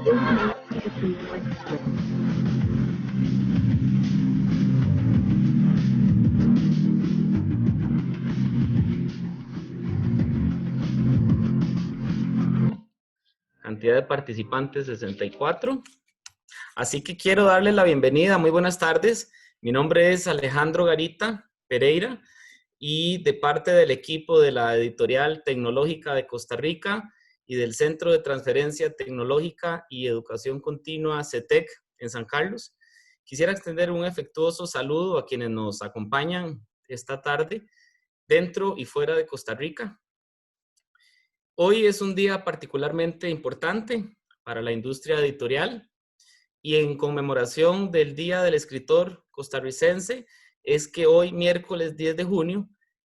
Cantidad de participantes 64. Así que quiero darles la bienvenida. Muy buenas tardes. Mi nombre es Alejandro Garita Pereira y de parte del equipo de la Editorial Tecnológica de Costa Rica y del Centro de Transferencia Tecnológica y Educación Continua CETEC en San Carlos, quisiera extender un afectuoso saludo a quienes nos acompañan esta tarde dentro y fuera de Costa Rica. Hoy es un día particularmente importante para la industria editorial y en conmemoración del Día del Escritor Costarricense es que hoy, miércoles 10 de junio,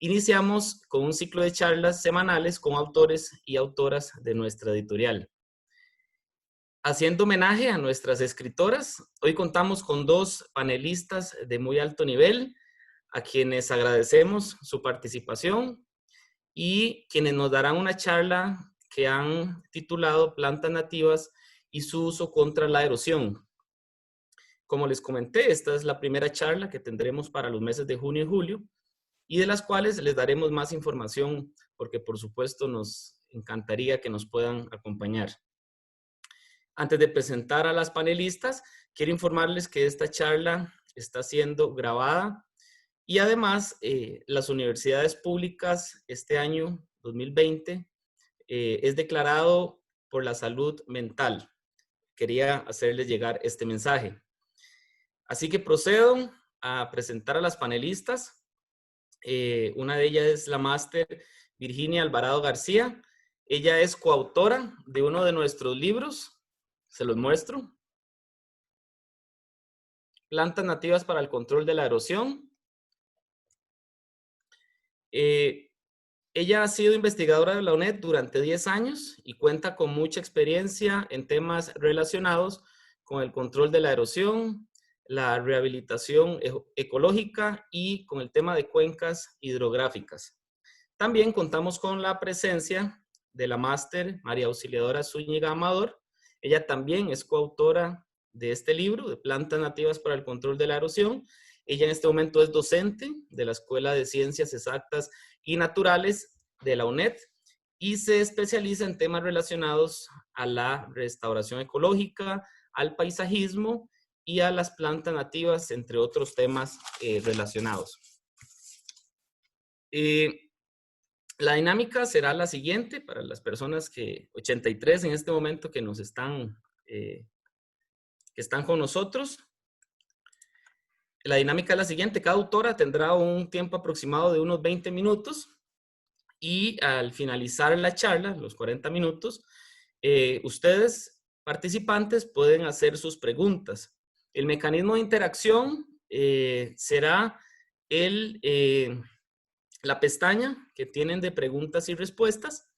iniciamos con un ciclo de charlas semanales con autores y autoras de nuestra editorial. Haciendo homenaje a nuestras escritoras, hoy contamos con dos panelistas de muy alto nivel, a quienes agradecemos su participación y quienes nos darán una charla que han titulado Plantas nativas y su uso contra la erosión. Como les comenté, esta es la primera charla que tendremos para los meses de junio y julio y de las cuales les daremos más información porque por supuesto nos encantaría que nos puedan acompañar. Antes de presentar a las panelistas, quiero informarles que esta charla está siendo grabada y además, las universidades públicas este año 2020 es declarado por la salud mental. Quería hacerles llegar este mensaje. Así que procedo a presentar a las panelistas. Una de ellas es la máster Virginia Alvarado García. Ella es coautora de uno de nuestros libros. Se los muestro. Plantas nativas para el control de la erosión. Ella ha sido investigadora de la UNED durante 10 años y cuenta con mucha experiencia en temas relacionados con el control de la erosión, la rehabilitación ecológica y con el tema de cuencas hidrográficas. También contamos con la presencia de la máster María Auxiliadora Zúñiga Amador. Ella también es coautora de este libro, de Plantas nativas para el control de la erosión. Ella en este momento es docente de la Escuela de Ciencias Exactas y Naturales de la UNED y se especializa en temas relacionados a la restauración ecológica, al paisajismo y a las plantas nativas, entre otros temas relacionados. La dinámica será la siguiente para las personas 83 en este momento que nos están, que están con nosotros. La dinámica es la siguiente: cada autora tendrá un tiempo aproximado de unos 20 minutos y al finalizar la charla, los 40 minutos, ustedes, participantes, pueden hacer sus preguntas. El mecanismo de interacción será la pestaña que tienen de preguntas y respuestas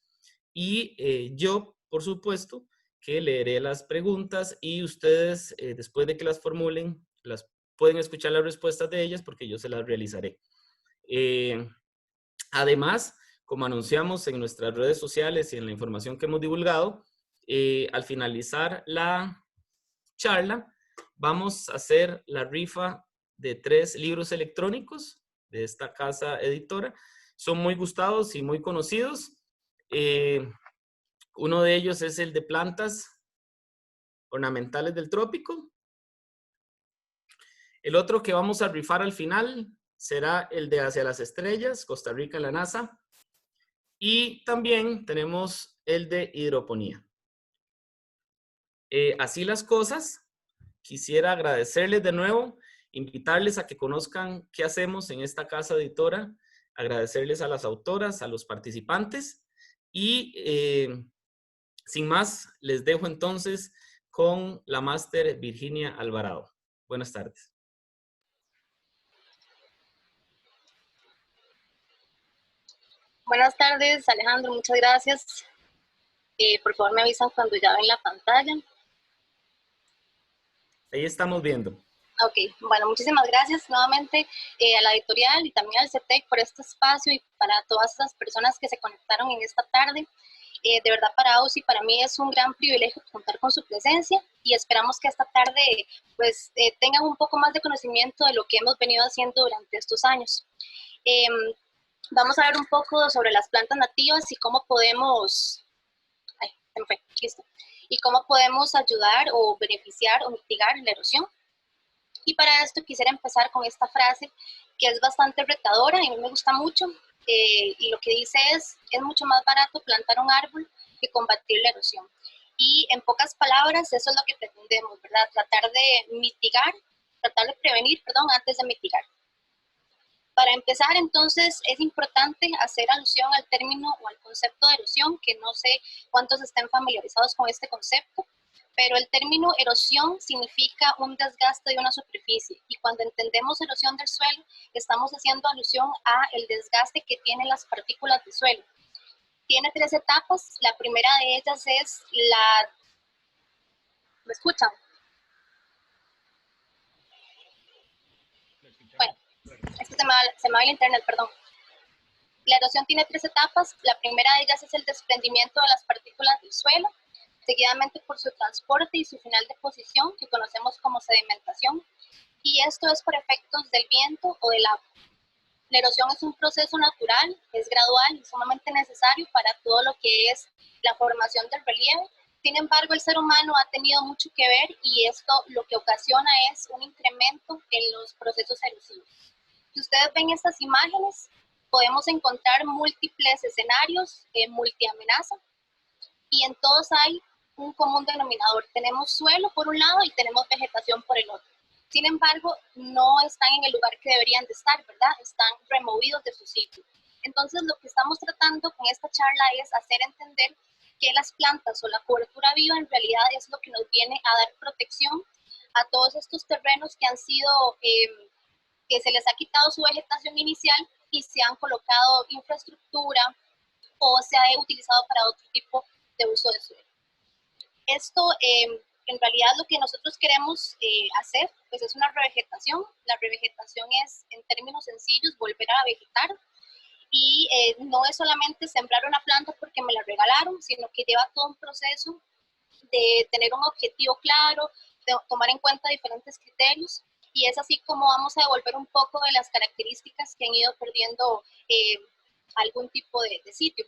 y yo, por supuesto, que leeré las preguntas y ustedes, después de que las formulen, pueden escuchar las respuestas de ellas porque yo se las realizaré. Además, como anunciamos en nuestras redes sociales y en la información que hemos divulgado, al finalizar la charla, vamos a hacer la rifa de 3 libros electrónicos de esta casa editora. Son muy gustados y muy conocidos. Uno de ellos es el de Plantas ornamentales del trópico. El otro que vamos a rifar al final será el de Hacia las estrellas, Costa Rica, la NASA. Y también tenemos el de hidroponía. Así las cosas, quisiera agradecerles de nuevo, invitarles a que conozcan qué hacemos en esta casa editora, agradecerles a las autoras, a los participantes y sin más, les dejo entonces con la máster Virginia Alvarado. Buenas tardes. Buenas tardes, Alejandro, muchas gracias. Por favor, me avisan cuando ya ven la pantalla. Ahí estamos viendo. Ok, bueno, muchísimas gracias nuevamente a la editorial y también al CETEC por este espacio y para todas esas personas que se conectaron en esta tarde. De verdad para AUS y para mí es un gran privilegio contar con su presencia y esperamos que esta tarde pues tengan un poco más de conocimiento de lo que hemos venido haciendo durante estos años. Vamos a ver un poco sobre las plantas nativas y cómo podemos, listo, y cómo podemos ayudar o beneficiar o mitigar la erosión. Y para esto quisiera empezar con esta frase que es bastante retadora y a mí me gusta mucho, y lo que dice es mucho más barato plantar un árbol que combatir la erosión. Y en pocas palabras, eso es lo que pretendemos, ¿verdad? Tratar de mitigar, tratar de prevenir, perdón, antes de mitigar. Para empezar, entonces, es importante hacer alusión al término o al concepto de erosión, que no sé cuántos estén familiarizados con este concepto, pero el término erosión significa un desgaste de una superficie, y cuando entendemos erosión del suelo, estamos haciendo alusión a el desgaste que tienen las partículas del suelo. Tiene 3 etapas, la primera de ellas es la... ¿Me escuchan? Bueno, es que se me va el internet, perdón. La erosión tiene 3 etapas. La primera de ellas es el desprendimiento de las partículas del suelo, seguidamente por su transporte y su final de posición, que conocemos como sedimentación, y esto es por efectos del viento o del agua. La erosión es un proceso natural, es gradual y sumamente necesario para todo lo que es la formación del relieve. Sin embargo, el ser humano ha tenido mucho que ver y esto lo que ocasiona es un incremento en los procesos erosivos. Si ustedes ven estas imágenes, podemos encontrar múltiples escenarios, multiamenaza, y en todos hay un común denominador. Tenemos suelo por un lado y tenemos vegetación por el otro. Sin embargo, no están en el lugar que deberían de estar, ¿verdad? Están removidos de su sitio. Entonces, lo que estamos tratando con esta charla es hacer entender que las plantas o la cobertura viva en realidad es lo que nos viene a dar protección a todos estos terrenos que han sido, que se les ha quitado su vegetación inicial y se han colocado infraestructura o se ha utilizado para otro tipo de uso de suelo. Esto, en realidad, lo que nosotros queremos hacer, pues es una revegetación. La revegetación es, en términos sencillos, volver a vegetar. Y no es solamente sembrar una planta porque me la regalaron, sino que lleva todo un proceso de tener un objetivo claro, de tomar en cuenta diferentes criterios. Y es así como vamos a devolver un poco de las características que han ido perdiendo algún tipo de sitio.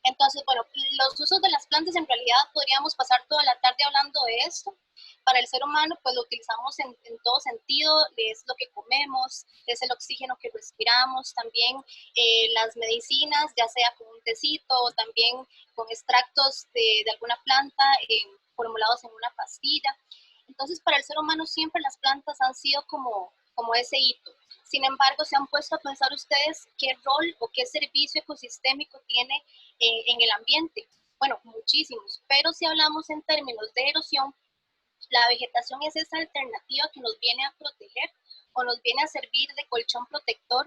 Entonces, bueno, los usos de las plantas en realidad podríamos pasar toda la tarde hablando de esto. Para el ser humano, pues lo utilizamos en todo sentido, es lo que comemos, es el oxígeno que respiramos, también las medicinas, ya sea con un tecito o también con extractos de alguna planta formulados en una pastilla. Entonces, para el ser humano siempre las plantas han sido como ese hito. Sin embargo, ¿se han puesto a pensar ustedes qué rol o qué servicio ecosistémico tiene en el ambiente? Bueno, muchísimos, pero si hablamos en términos de erosión, la vegetación es esa alternativa que nos viene a proteger o nos viene a servir de colchón protector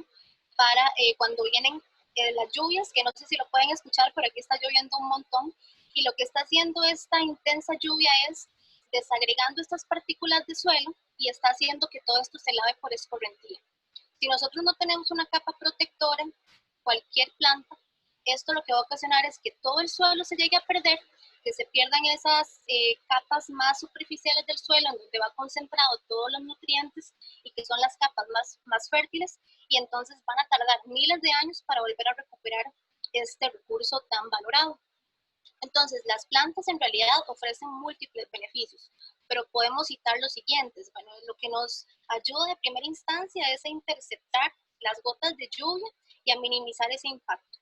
para cuando vienen las lluvias, que no sé si lo pueden escuchar, pero aquí está lloviendo un montón, y lo que está haciendo esta intensa lluvia es desagregando estas partículas de suelo y está haciendo que todo esto se lave por escorrentía. Si nosotros no tenemos una capa protectora, cualquier planta, esto lo que va a ocasionar es que todo el suelo se llegue a perder, que se pierdan esas capas más superficiales del suelo, en donde va concentrado todos los nutrientes y que son las capas más fértiles, y entonces van a tardar miles de años para volver a recuperar este recurso tan valorado. Entonces, las plantas en realidad ofrecen múltiples beneficios, pero podemos citar los siguientes. Bueno, lo que nos ayuda de primera instancia es a interceptar las gotas de lluvia y a minimizar ese impacto.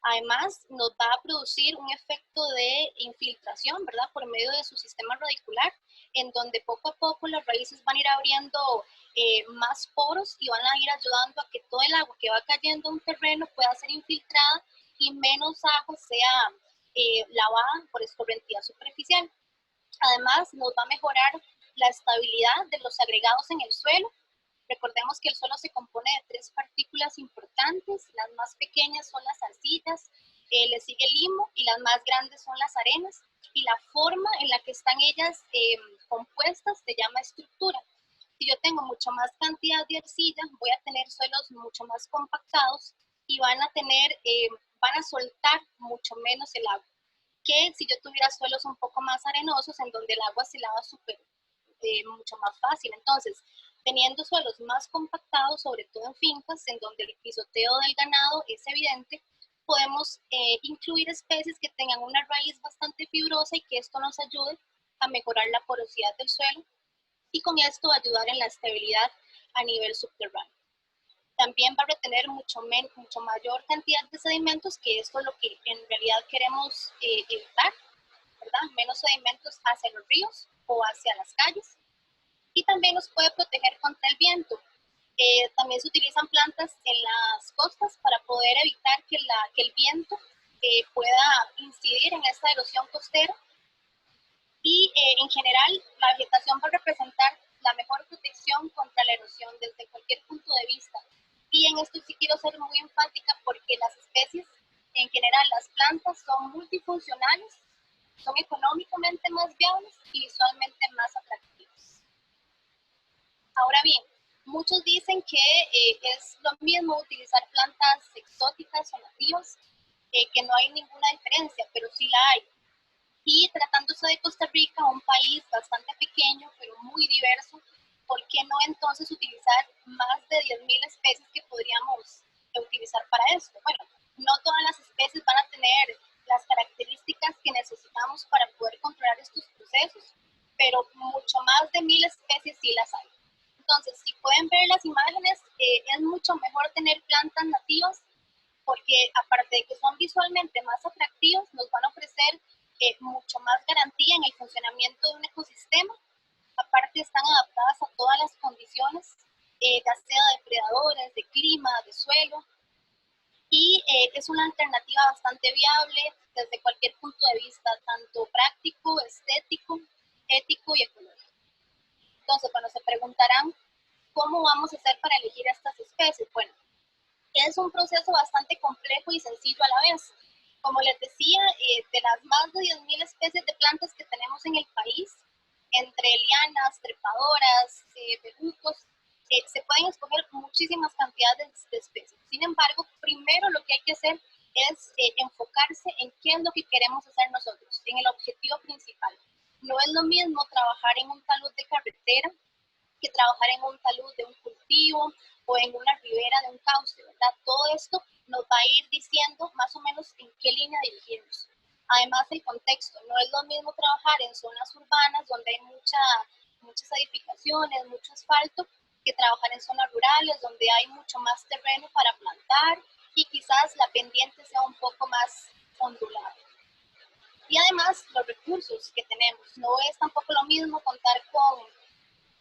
Además, nos va a producir un efecto de infiltración, ¿verdad? Por medio de su sistema radicular, en donde poco a poco las raíces van a ir abriendo más poros y van a ir ayudando a que todo el agua que va cayendo a un terreno pueda ser infiltrada y menos agua sea lavada por escorrentía superficial. Además, nos va a mejorar la estabilidad de los agregados en el suelo. Recordemos que el suelo se compone de 3 partículas importantes. Las más pequeñas son las arcillas, le sigue el limo y las más grandes son las arenas. Y la forma en la que están ellas compuestas se llama estructura. Si yo tengo mucho más cantidad de arcilla, voy a tener suelos mucho más compactados y van a tener van a soltar mucho menos el agua que si yo tuviera suelos un poco más arenosos en donde el agua se lava mucho más fácil. Entonces, teniendo suelos más compactados, sobre todo en fincas, en donde el pisoteo del ganado es evidente, podemos incluir especies que tengan una raíz bastante fibrosa y que esto nos ayude a mejorar la porosidad del suelo y con esto ayudar en la estabilidad a nivel subterráneo. También va a retener mucho mayor cantidad de sedimentos, que esto es lo que en realidad queremos evitar, ¿verdad? Menos sedimentos hacia los ríos o hacia las calles. Y también nos puede proteger contra el viento. También se utilizan plantas en las costas para poder evitar que el viento pueda incidir en esta erosión costera. Y en general, la vegetación va a representar la mejor protección contra la erosión desde cualquier punto de vista. Y en esto sí quiero ser muy enfática porque las especies, en general, las plantas son multifuncionales, son económicamente más viables y visualmente más atractivas. Ahora bien, muchos dicen que es lo mismo utilizar plantas exóticas o nativas, que no hay ninguna diferencia, pero sí la hay. Y tratándose de Costa Rica, un país bastante pequeño, pero muy diverso, ¿por qué no entonces utilizar más de 10.000 especies que podríamos utilizar para esto? Bueno, no todas las especies van a tener las características que necesitamos para poder controlar estos procesos, pero mucho más de 1.000 especies sí las hay. Entonces, si pueden ver las imágenes, es mucho mejor tener plantas nativas porque aparte de que son visualmente más atractivos, nos van a ofrecer mucho más garantía en el funcionamiento de un ecosistema. Aparte están adaptadas a todas las condiciones, ya sea de depredadores, de clima, de suelo, y es una alternativa bastante viable desde cualquier punto de vista, tanto práctico, estético, ético y ecológico. Entonces, cuando se preguntarán cómo vamos a hacer para elegir estas especies, bueno, es un proceso bastante complejo y sencillo a la vez. Como les decía, de las más de 10.000 especies de plantas que tenemos en el país, entre lianas, trepadoras, bejucos, se pueden escoger muchísimas cantidades de especies. Sin embargo, primero lo que hay que hacer es enfocarse en qué es lo que queremos hacer nosotros, en el objetivo principal. No es lo mismo trabajar en un talud de carretera que trabajar en un talud de un cultivo o en una ribera de un cauce, ¿verdad? Todo esto nos va a ir diciendo más o menos en qué línea dirigirnos. Además, el contexto. No es lo mismo trabajar en zonas urbanas donde hay muchas edificaciones, mucho asfalto, que trabajar en zonas rurales donde hay mucho más terreno para plantar y quizás la pendiente sea un poco más ondulada. Y además, los recursos que tenemos. No es tampoco lo mismo contar con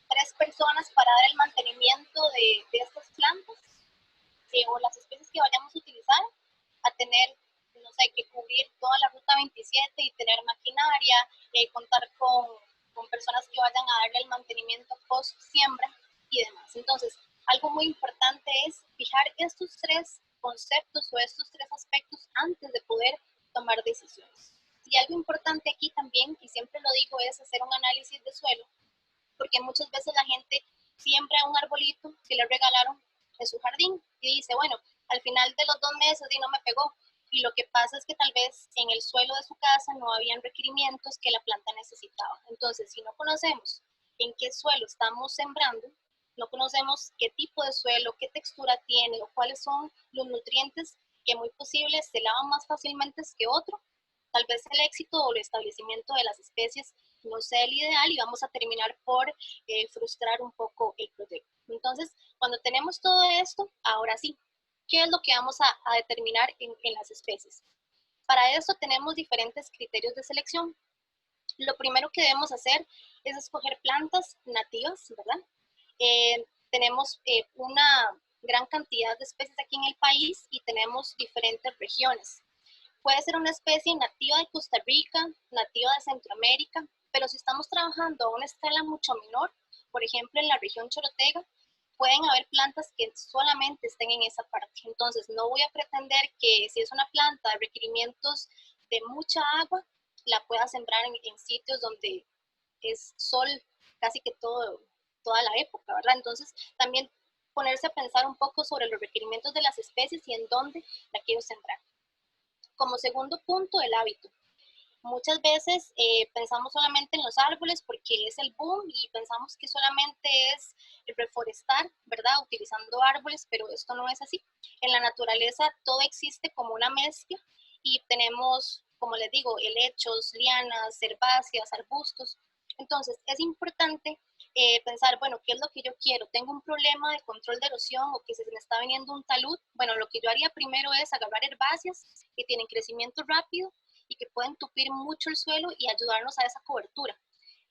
3 personas para dar el mantenimiento de estas plantas o las especies que vayamos a utilizar, a tener, no sé, que cubrir toda la ruta 27 y tener maquinaria, contar con personas que vayan a darle el mantenimiento post siembra y demás. Entonces, algo muy importante es fijar estos 3 conceptos o estos 3 aspectos antes de poder tomar decisiones. Y algo importante aquí también, y siempre lo digo, es hacer un análisis de suelo, porque muchas veces la gente siembra un arbolito que le regalaron en su jardín y dice, bueno, al final de los 2 meses y no me pegó. Y lo que pasa es que tal vez en el suelo de su casa no habían requerimientos que la planta necesitaba. Entonces, si no conocemos en qué suelo estamos sembrando, no conocemos qué tipo de suelo, qué textura tiene o cuáles son los nutrientes que muy posibles se lavan más fácilmente que otro, tal vez el éxito o el establecimiento de las especies no sea el ideal y vamos a terminar por frustrar un poco el proyecto. Entonces, cuando tenemos todo esto, ahora sí, ¿qué es lo que vamos a determinar en las especies? Para eso tenemos diferentes criterios de selección. Lo primero que debemos hacer es escoger plantas nativas, ¿verdad? Tenemos una gran cantidad de especies aquí en el país y tenemos diferentes regiones. Puede ser una especie nativa de Costa Rica, nativa de Centroamérica, pero si estamos trabajando a una escala mucho menor, por ejemplo en la región Chorotega, pueden haber plantas que solamente estén en esa parte. Entonces no voy a pretender que si es una planta de requerimientos de mucha agua, la pueda sembrar en sitios donde es sol casi que toda la época, ¿verdad? Entonces también ponerse a pensar un poco sobre los requerimientos de las especies y en dónde la quiero sembrar. Como segundo punto, el hábito. Muchas veces pensamos solamente en los árboles porque es el boom y pensamos que solamente es reforestar, ¿verdad? Utilizando árboles, pero esto no es así. En la naturaleza todo existe como una mezcla y tenemos, como les digo, helechos, lianas, herbáceas, arbustos. Entonces es importante pensar, bueno, ¿qué es lo que yo quiero? ¿Tengo un problema de control de erosión o que se me está viniendo un talud? Bueno, lo que yo haría primero es agarrar herbáceas que tienen crecimiento rápido y que pueden tupir mucho el suelo y ayudarnos a esa cobertura.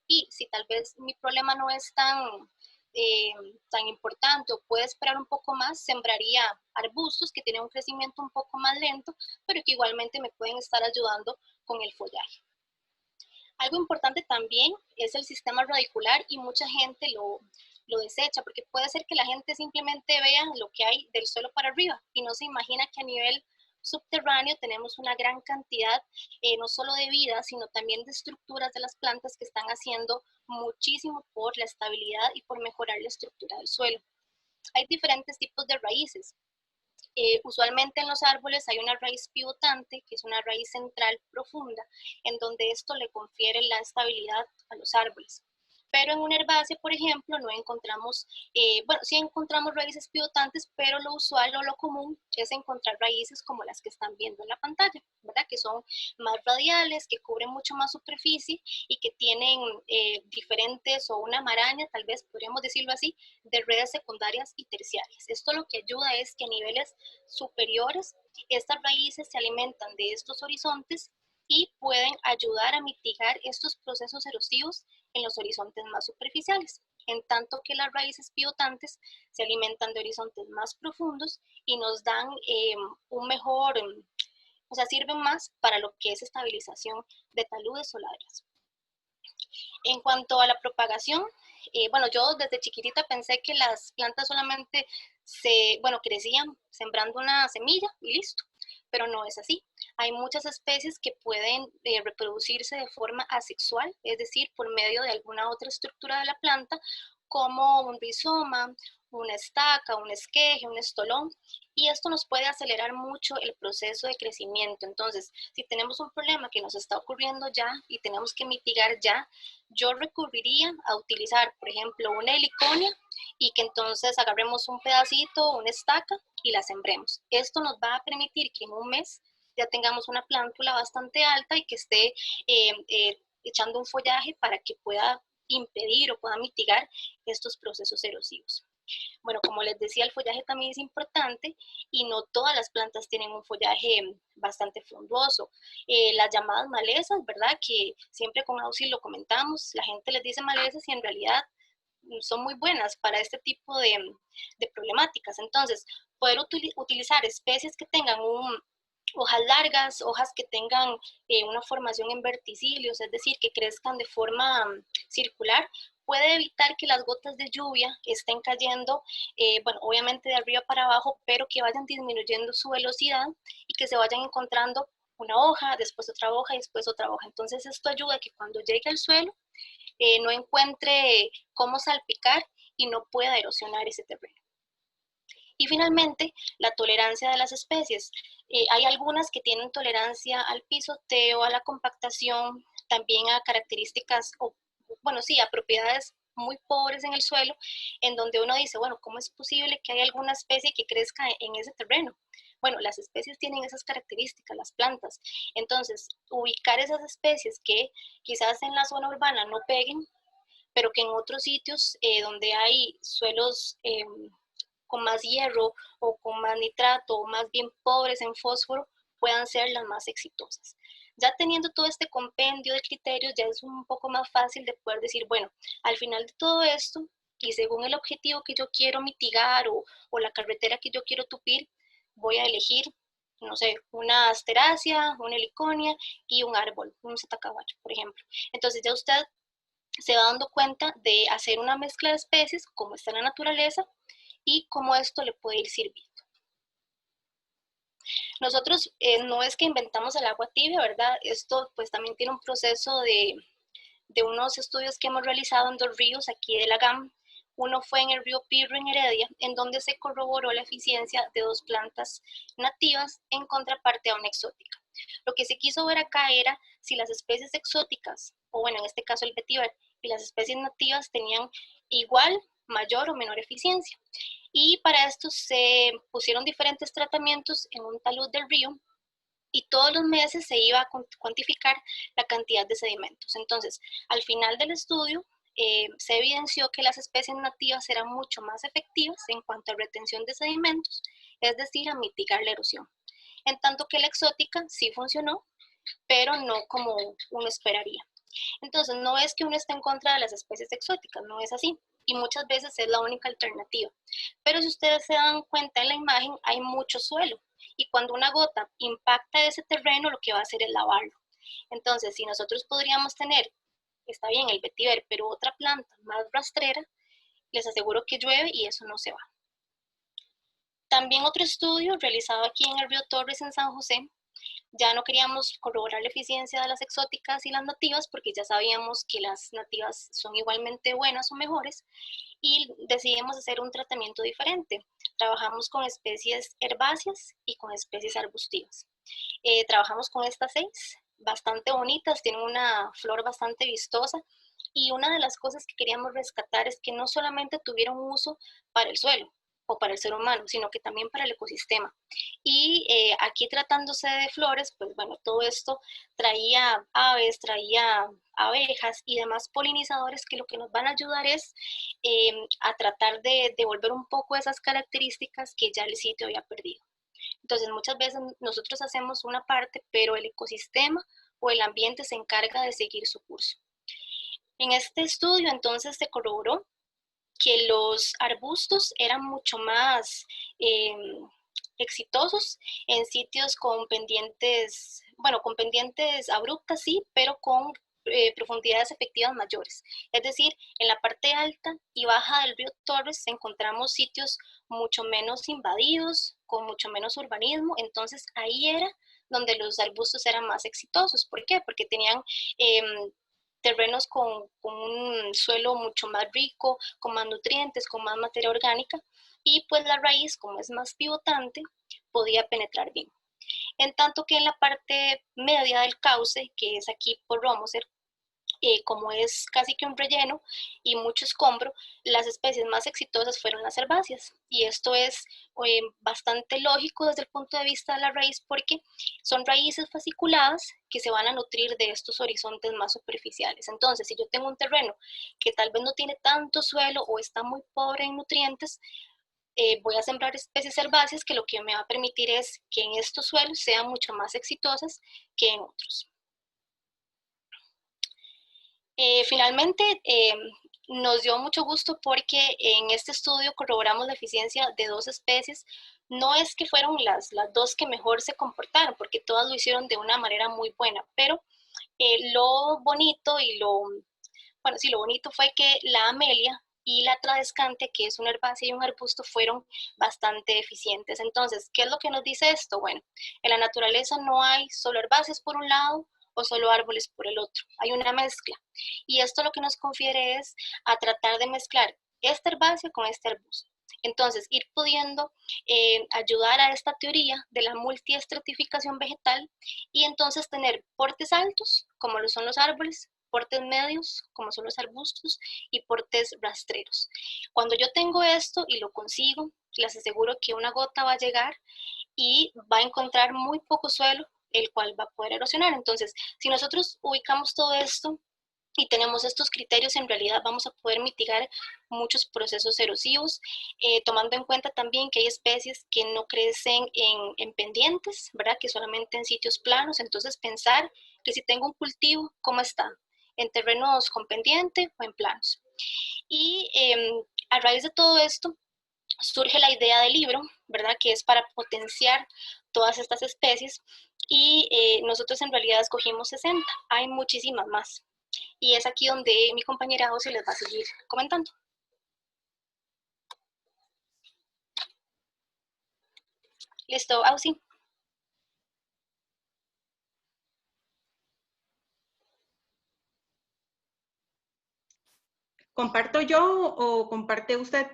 Y si tal vez mi problema no es tan importante o puede esperar un poco más, sembraría arbustos que tienen un crecimiento un poco más lento, pero que igualmente me pueden estar ayudando con el follaje. Algo importante también es el sistema radicular y mucha gente lo desecha porque puede ser que la gente simplemente vea lo que hay del suelo para arriba y no se imagina que a nivel subterráneo tenemos una gran cantidad no solo de vida, sino también de estructuras de las plantas que están haciendo muchísimo por la estabilidad y por mejorar la estructura del suelo. Hay diferentes tipos de raíces. Usualmente en los árboles hay una raíz pivotante, que es una raíz central profunda, en donde esto le confiere la estabilidad a los árboles. Pero en una herbácea, por ejemplo, no encontramos, bueno, sí encontramos raíces pivotantes, pero lo usual o lo común es encontrar raíces como las que están viendo en la pantalla, ¿verdad? Que son más radiales, que cubren mucho más superficie y que tienen diferentes o una maraña, tal vez podríamos decirlo así, de redes secundarias y terciarias. Esto lo que ayuda es que a niveles superiores estas raíces se alimentan de estos horizontes y pueden ayudar a mitigar estos procesos erosivos en los horizontes más superficiales, en tanto que las raíces pivotantes se alimentan de horizontes más profundos y nos dan un mejor, o sea, sirven más para lo que es estabilización de taludes solarias. En cuanto a la propagación, bueno, yo desde chiquitita pensé que las plantas solamente crecían sembrando una semilla y listo, pero no es así. Hay muchas especies que pueden reproducirse de forma asexual, es decir, por medio de alguna otra estructura de la planta, como un rizoma, una estaca, un esqueje, un estolón, y esto nos puede acelerar mucho el proceso de crecimiento. Entonces, si tenemos un problema que nos está ocurriendo ya y tenemos que mitigar ya, yo recurriría a utilizar, por ejemplo, una heliconia y que entonces agarremos un pedacito, una estaca y la sembremos. Esto nos va a permitir que en un mes ya tengamos una plántula bastante alta y que esté echando un follaje para que pueda impedir o pueda mitigar estos procesos erosivos. Bueno, como les decía, el follaje también es importante y no todas las plantas tienen un follaje bastante frondoso. Las llamadas malezas, ¿verdad? Que siempre con Auxil lo comentamos, la gente les dice malezas y en realidad son muy buenas para este tipo de problemáticas. Entonces, poder utilizar especies que tengan hojas largas, hojas que tengan una formación en verticilios, es decir, que crezcan de forma circular, puede evitar que las gotas de lluvia estén cayendo, bueno, obviamente de arriba para abajo, pero que vayan disminuyendo su velocidad y que se vayan encontrando una hoja, después otra hoja y después otra hoja. Entonces esto ayuda a que cuando llegue al suelo no encuentre cómo salpicar y no pueda erosionar ese terreno. Y finalmente, la tolerancia de las especies. Hay algunas que tienen tolerancia al pisoteo, a la compactación, también a características, o bueno, sí, a propiedades muy pobres en el suelo, en donde uno dice, bueno, ¿cómo es posible que haya alguna especie que crezca en ese terreno? Bueno, las especies tienen esas características, las plantas. Entonces, ubicar esas especies que quizás en la zona urbana no peguen, pero que en otros sitios donde hay suelos con más hierro o con más nitrato o más bien pobres en fósforo puedan ser las más exitosas. Ya teniendo todo este compendio de criterios, ya es un poco más fácil de poder decir, bueno, al final de todo esto, y según el objetivo que yo quiero mitigar o la carretera que yo quiero tupir, voy a elegir, no sé, una asterácea, una heliconia y un árbol, un setacaballo, por ejemplo. Entonces ya usted se va dando cuenta de hacer una mezcla de especies, como está en la naturaleza, y cómo esto le puede ir sirviendo. Nosotros no es que inventamos el agua tibia, ¿verdad? Esto pues también tiene un proceso de unos estudios que hemos realizado en dos ríos aquí de la GAM. Uno fue en el río Pirro en Heredia, en donde se corroboró la eficiencia de dos plantas nativas en contraparte a una exótica. Lo que se quiso ver acá era si las especies exóticas, o bueno, en este caso el vetiver, y las especies nativas tenían igual, mayor o menor eficiencia. Y para esto se pusieron diferentes tratamientos en un talud del río y todos los meses se iba a cuantificar la cantidad de sedimentos. Entonces, al final del estudio, se evidenció que las especies nativas eran mucho más efectivas en cuanto a retención de sedimentos, es decir, a mitigar la erosión. En tanto que la exótica sí funcionó, pero no como uno esperaría. Entonces, no es que uno esté en contra de las especies exóticas, no es así. Y muchas veces es la única alternativa. Pero si ustedes se dan cuenta en la imagen, hay mucho suelo. Y cuando una gota impacta ese terreno, lo que va a hacer es lavarlo. Entonces, si nosotros podríamos tener, está bien, el vetiver, pero otra planta más rastrera, les aseguro que llueve y eso no se va. También otro estudio realizado aquí en el río Torres en San José, ya no queríamos corroborar la eficiencia de las exóticas y las nativas porque ya sabíamos que las nativas son igualmente buenas o mejores y decidimos hacer un tratamiento diferente. Trabajamos con especies herbáceas y con especies arbustivas. Trabajamos con estas 6, bastante bonitas, tienen una flor bastante vistosa y una de las cosas que queríamos rescatar es que no solamente tuvieron uso para el suelo o para el ser humano, sino que también para el ecosistema. Y aquí tratándose de flores, pues bueno, todo esto traía aves, traía abejas y demás polinizadores que lo que nos van a ayudar es a tratar de devolver un poco esas características que ya el sitio había perdido. Entonces muchas veces nosotros hacemos una parte, pero el ecosistema o el ambiente se encarga de seguir su curso. En este estudio entonces se corroboró que los arbustos eran mucho más exitosos en sitios con pendientes, bueno, con pendientes abruptas sí, pero con profundidades efectivas mayores. Es decir, en la parte alta y baja del río Torres encontramos sitios mucho menos invadidos, con mucho menos urbanismo, entonces ahí era donde los arbustos eran más exitosos. ¿Por qué? Porque tenían terrenos con un suelo mucho más rico, con más nutrientes, con más materia orgánica, y pues la raíz, como es más pivotante, podía penetrar bien. En tanto que en la parte media del cauce, que es aquí por Romoser, como es casi que un relleno y mucho escombro, las especies más exitosas fueron las herbáceas. Y esto es bastante lógico desde el punto de vista de la raíz porque son raíces fasciculadas que se van a nutrir de estos horizontes más superficiales. Entonces, si yo tengo un terreno que tal vez no tiene tanto suelo o está muy pobre en nutrientes, voy a sembrar especies herbáceas que lo que me va a permitir es que en estos suelos sean mucho más exitosas que en otros. Finalmente, nos dio mucho gusto porque en este estudio corroboramos la eficiencia de 2 especies. No es que fueron las 2 que mejor se comportaron, porque todas lo hicieron de una manera muy buena, pero lo bonito y bueno, sí, lo bonito fue que la amelia y la tradescante, que es una herbácea y un arbusto, fueron bastante eficientes. Entonces, ¿qué es lo que nos dice esto? Bueno, en la naturaleza no hay solo herbáceas por un lado o solo árboles por el otro, hay una mezcla. Y esto lo que nos confiere es a tratar de mezclar esta herbácea con este arbusto. Entonces, ir pudiendo ayudar a esta teoría de la multiestratificación vegetal y entonces tener portes altos, como lo son los árboles, portes medios, como son los arbustos, y portes rastreros. Cuando yo tengo esto y lo consigo, les aseguro que una gota va a llegar y va a encontrar muy poco suelo, el cual va a poder erosionar. Entonces, si nosotros ubicamos todo esto y tenemos estos criterios, en realidad vamos a poder mitigar muchos procesos erosivos, tomando en cuenta también que hay especies que no crecen en pendientes, ¿verdad? Que solamente en sitios planos. Entonces, pensar que si tengo un cultivo, ¿cómo está? ¿En terrenos con pendiente o en planos? Y a raíz de todo esto, surge la idea del libro, ¿verdad? Que es para potenciar todas estas especies y nosotros en realidad escogimos 60, hay muchísimas más. Y es aquí donde mi compañera José les va a seguir comentando. Listo, Ausi. ¿Comparto yo o comparte usted?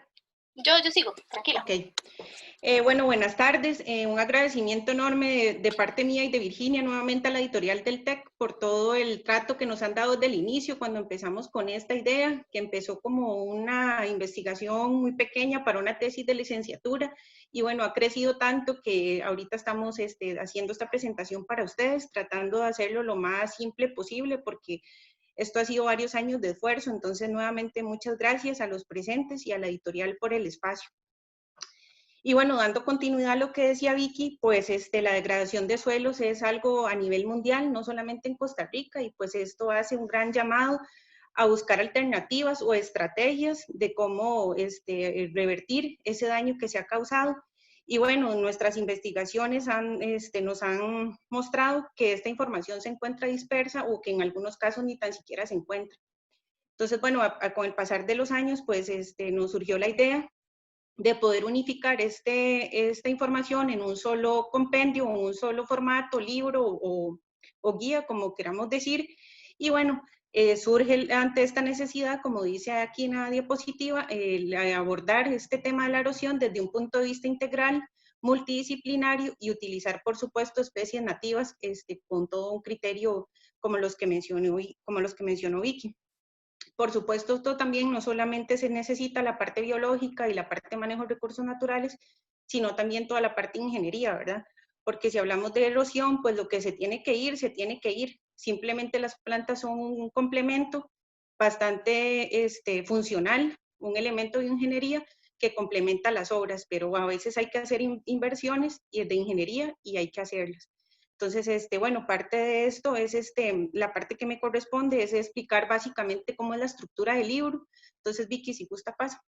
Yo sigo, tranquila. Ok. Bueno, buenas tardes. Un agradecimiento enorme de parte mía y de Virginia, nuevamente a la editorial del TEC, por todo el trato que nos han dado desde el inicio, cuando empezamos con esta idea, que empezó como una investigación muy pequeña para una tesis de licenciatura, y bueno, ha crecido tanto que ahorita estamos haciendo esta presentación para ustedes, tratando de hacerlo lo más simple posible, porque esto ha sido varios años de esfuerzo. Entonces, nuevamente, muchas gracias a los presentes y a la editorial por el espacio. Y bueno, dando continuidad a lo que decía Vicky, pues la degradación de suelos es algo a nivel mundial, no solamente en Costa Rica, y pues esto hace un gran llamado a buscar alternativas o estrategias de cómo revertir ese daño que se ha causado. Y bueno, nuestras investigaciones nos han mostrado que esta información se encuentra dispersa o que en algunos casos ni tan siquiera se encuentra. Entonces, bueno, con el pasar de los años, pues nos surgió la idea de poder unificar esta información en un solo compendio, en un solo formato, libro o guía, como queramos decir. Y bueno, surge ante esta necesidad, como dice aquí en la diapositiva, abordar este tema de la erosión desde un punto de vista integral, multidisciplinario, y utilizar, por supuesto, especies nativas con todo un criterio como los que mencionó Vicky. Por supuesto, esto también no solamente se necesita la parte biológica y la parte de manejo de recursos naturales, sino también toda la parte de ingeniería, ¿verdad? Porque si hablamos de erosión, pues lo que se tiene que ir, se tiene que ir. Simplemente las plantas son un complemento bastante funcional, un elemento de ingeniería que complementa las obras, pero a veces hay que hacer inversiones de ingeniería y hay que hacerlas. Entonces, bueno, parte de esto es la parte que me corresponde es explicar básicamente cómo es la estructura del libro. Entonces, Vicky, si gusta, pasa.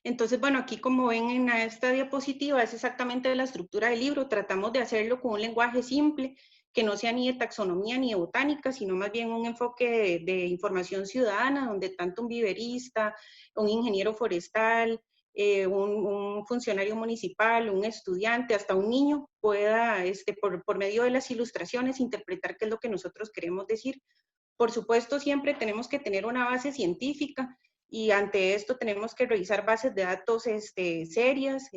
Entonces, bueno, aquí como ven en esta diapositiva es exactamente la estructura del libro. Tratamos de hacerlo con un lenguaje simple, que no sea ni de taxonomía ni de botánica, sino más bien un enfoque de información ciudadana, donde tanto un viverista, un ingeniero forestal, un funcionario municipal, un estudiante, hasta un niño pueda, por medio de las ilustraciones, interpretar qué es lo que nosotros queremos decir. Por supuesto, siempre tenemos que tener una base científica, y ante esto tenemos que revisar bases de datos serias,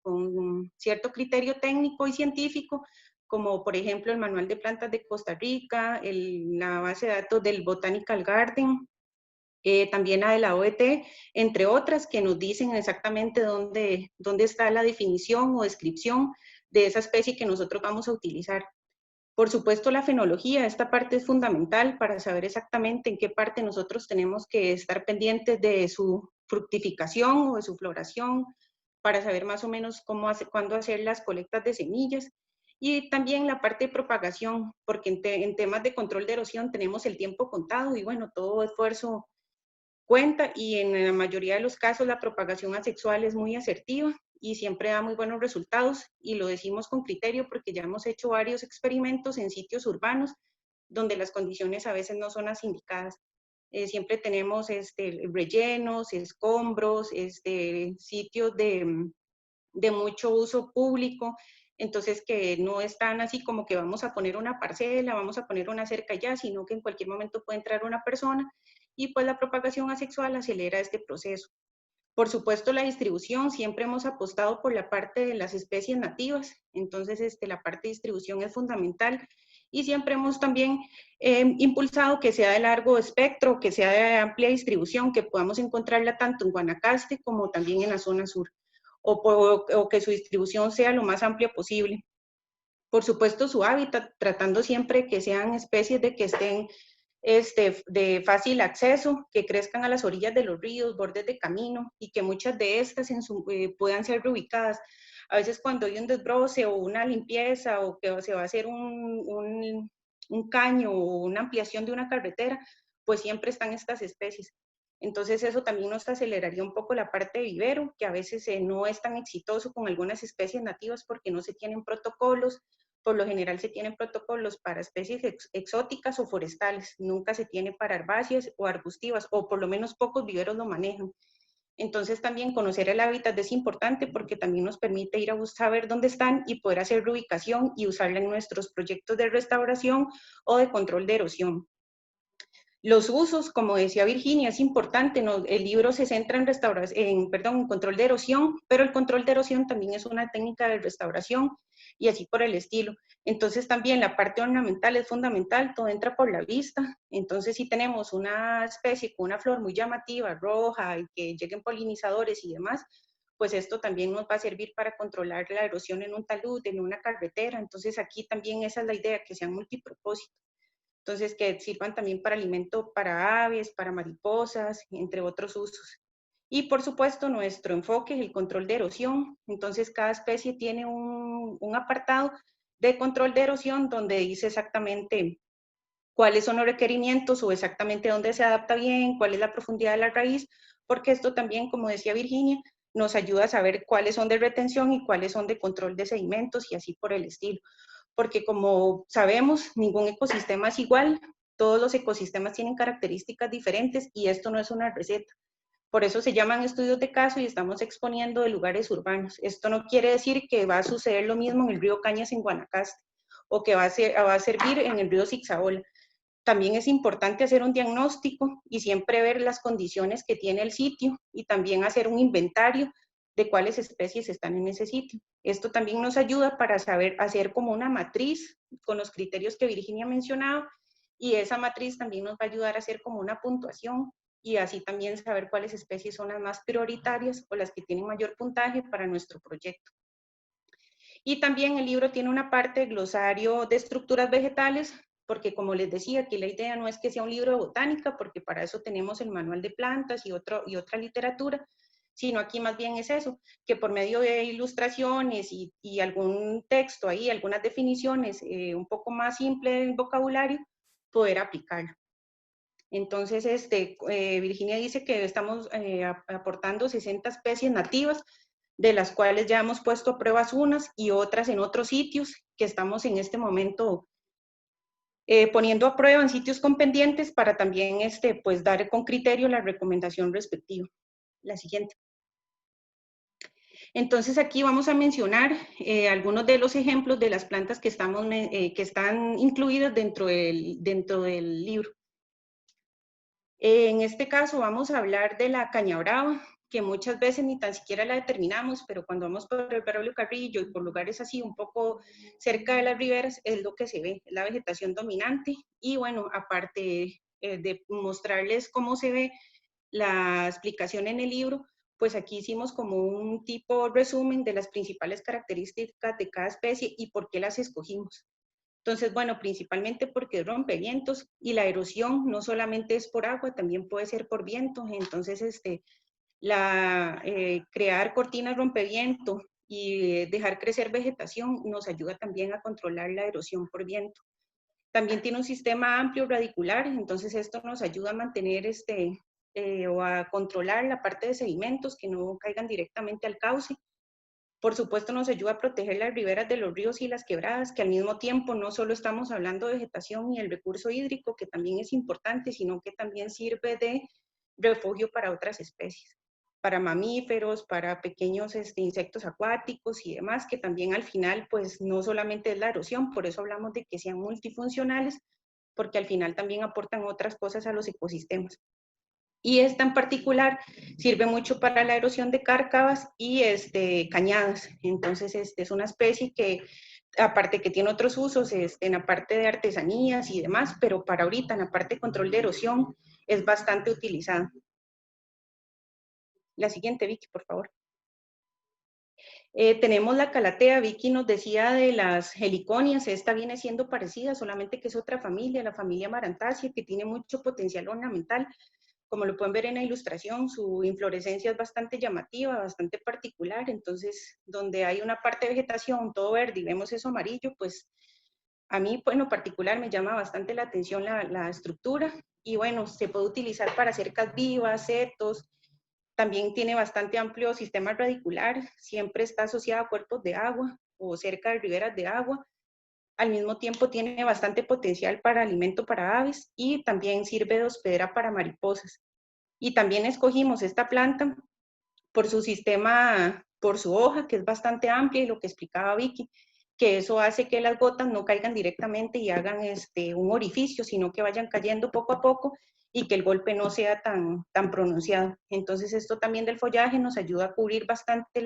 con cierto criterio técnico y científico, como por ejemplo el Manual de Plantas de Costa Rica, la base de datos del Botanical Garden, también la de la OET, entre otras, que nos dicen exactamente dónde está la definición o descripción de esa especie que nosotros vamos a utilizar. Por supuesto, la fenología, esta parte es fundamental para saber exactamente en qué parte nosotros tenemos que estar pendientes de su fructificación o de su floración, para saber más o menos cuándo hacer las colectas de semillas. Y también la parte de propagación, porque en temas de control de erosión tenemos el tiempo contado y bueno, todo esfuerzo cuenta, y en la mayoría de los casos la propagación asexual es muy asertiva y siempre da muy buenos resultados, y lo decimos con criterio porque ya hemos hecho varios experimentos en sitios urbanos donde las condiciones a veces no son las indicadas. Siempre tenemos rellenos, escombros, sitios de mucho uso público, entonces que no están así como que vamos a poner una parcela, vamos a poner una cerca ya, sino que en cualquier momento puede entrar una persona, y pues la propagación asexual acelera este proceso. Por supuesto, la distribución, siempre hemos apostado por la parte de las especies nativas, entonces la parte de distribución es fundamental, y siempre hemos también impulsado que sea de largo espectro, que sea de amplia distribución, que podamos encontrarla tanto en Guanacaste como también en la zona sur, o que su distribución sea lo más amplia posible. Por supuesto, su hábitat, tratando siempre que sean especies de que estén de fácil acceso, que crezcan a las orillas de los ríos, bordes de camino, y que muchas de estas puedan ser reubicadas. A veces cuando hay un desbroce o una limpieza, o que se va a hacer un caño o una ampliación de una carretera, pues siempre están estas especies. Entonces eso también nos aceleraría un poco la parte de vivero, que a veces no es tan exitoso con algunas especies nativas porque no se tienen protocolos. Por lo general se tienen protocolos para especies exóticas o forestales, nunca se tiene para herbáceas o arbustivas, o por lo menos pocos viveros lo manejan. Entonces también conocer el hábitat es importante porque también nos permite ir a saber dónde están y poder hacer reubicación y usarla en nuestros proyectos de restauración o de control de erosión. Los usos, como decía Virginia, es importante, ¿no? El libro se centra en control de erosión, pero el control de erosión también es una técnica de restauración y así por el estilo. Entonces también la parte ornamental es fundamental, todo entra por la vista. Entonces si tenemos una especie con una flor muy llamativa, roja, y que lleguen polinizadores y demás, pues esto también nos va a servir para controlar la erosión en un talud, en una carretera. Entonces aquí también esa es la idea, que sean multipropósito. Entonces, que sirvan también para alimento para aves, para mariposas, entre otros usos. Y por supuesto, nuestro enfoque es el control de erosión. Entonces, cada especie tiene un apartado de control de erosión donde dice exactamente cuáles son los requerimientos o exactamente dónde se adapta bien, cuál es la profundidad de la raíz, porque esto también, como decía Virginia, nos ayuda a saber cuáles son de retención y cuáles son de control de sedimentos y así por el estilo. Porque como sabemos, ningún ecosistema es igual, todos los ecosistemas tienen características diferentes y esto no es una receta. Por eso se llaman estudios de caso y estamos exponiendo de lugares urbanos. Esto no quiere decir que va a suceder lo mismo en el río Cañas en Guanacaste o que va a servir en el río Zixaola. También es importante hacer un diagnóstico y siempre ver las condiciones que tiene el sitio y también hacer un inventario de cuáles especies están en ese sitio. Esto también nos ayuda para saber hacer como una matriz con los criterios que Virginia mencionaba y esa matriz también nos va a ayudar a hacer como una puntuación y así también saber cuáles especies son las más prioritarias o las que tienen mayor puntaje para nuestro proyecto. Y también el libro tiene una parte de glosario de estructuras vegetales, porque como les decía, aquí la idea no es que sea un libro de botánica, porque para eso tenemos el manual de plantas y otra literatura, sino aquí más bien es eso, que por medio de ilustraciones y algún texto ahí, algunas definiciones un poco más simple del vocabulario, poder aplicarlo. Entonces, Virginia dice que estamos aportando 60 especies nativas, de las cuales ya hemos puesto a pruebas unas y otras en otros sitios que estamos en este momento poniendo a prueba en sitios con pendientes para también pues dar con criterio la recomendación respectiva. La siguiente. Entonces aquí vamos a mencionar algunos de los ejemplos de las plantas que están incluidas dentro del libro. En este caso vamos a hablar de la caña brava, que muchas veces ni tan siquiera la determinamos, pero cuando vamos por el Braulio Carrillo y por lugares así un poco cerca de las riberas, es lo que se ve, es la vegetación dominante. Y bueno, aparte de mostrarles cómo se ve la explicación en el libro, pues aquí hicimos como un tipo resumen de las principales características de cada especie y por qué las escogimos. Entonces, bueno, principalmente porque rompe vientos y la erosión no solamente es por agua, también puede ser por viento. Entonces, crear cortinas rompeviento y dejar crecer vegetación nos ayuda también a controlar la erosión por viento. También tiene un sistema amplio radicular, entonces esto nos ayuda a mantener o a controlar la parte de sedimentos que no caigan directamente al cauce. Por supuesto, nos ayuda a proteger las riberas de los ríos y las quebradas, que al mismo tiempo no solo estamos hablando de vegetación y el recurso hídrico, que también es importante, sino que también sirve de refugio para otras especies, para mamíferos, para pequeños insectos acuáticos y demás, que también al final, pues no solamente es la erosión, por eso hablamos de que sean multifuncionales, porque al final también aportan otras cosas a los ecosistemas. Y esta en particular sirve mucho para la erosión de cárcavas y cañadas. Entonces, es una especie que, aparte que tiene otros usos, en la parte de artesanías y demás, pero para ahorita, en la parte de control de erosión, es bastante utilizada. La siguiente, Vicky, por favor. Tenemos la calatea, Vicky nos decía de las heliconias, esta viene siendo parecida, solamente que es otra familia, la familia Marantaceae, que tiene mucho potencial ornamental. Como lo pueden ver en la ilustración, su inflorescencia es bastante llamativa, bastante particular, entonces donde hay una parte de vegetación todo verde y vemos eso amarillo, pues a mí en lo particular me llama bastante la atención la estructura y bueno, se puede utilizar para cercas vivas, setos, también tiene bastante amplio sistema radicular, siempre está asociado a cuerpos de agua o cerca de riberas de agua. Al mismo tiempo tiene bastante potencial para alimento para aves y también sirve de hospedera para mariposas. Y también escogimos esta planta por su sistema, por su hoja, que es bastante amplia y lo que explicaba Vicky, que eso hace que las gotas no caigan directamente y hagan un orificio, sino que vayan cayendo poco a poco y que el golpe no sea tan pronunciado. Entonces esto también del follaje nos ayuda a cubrir bastante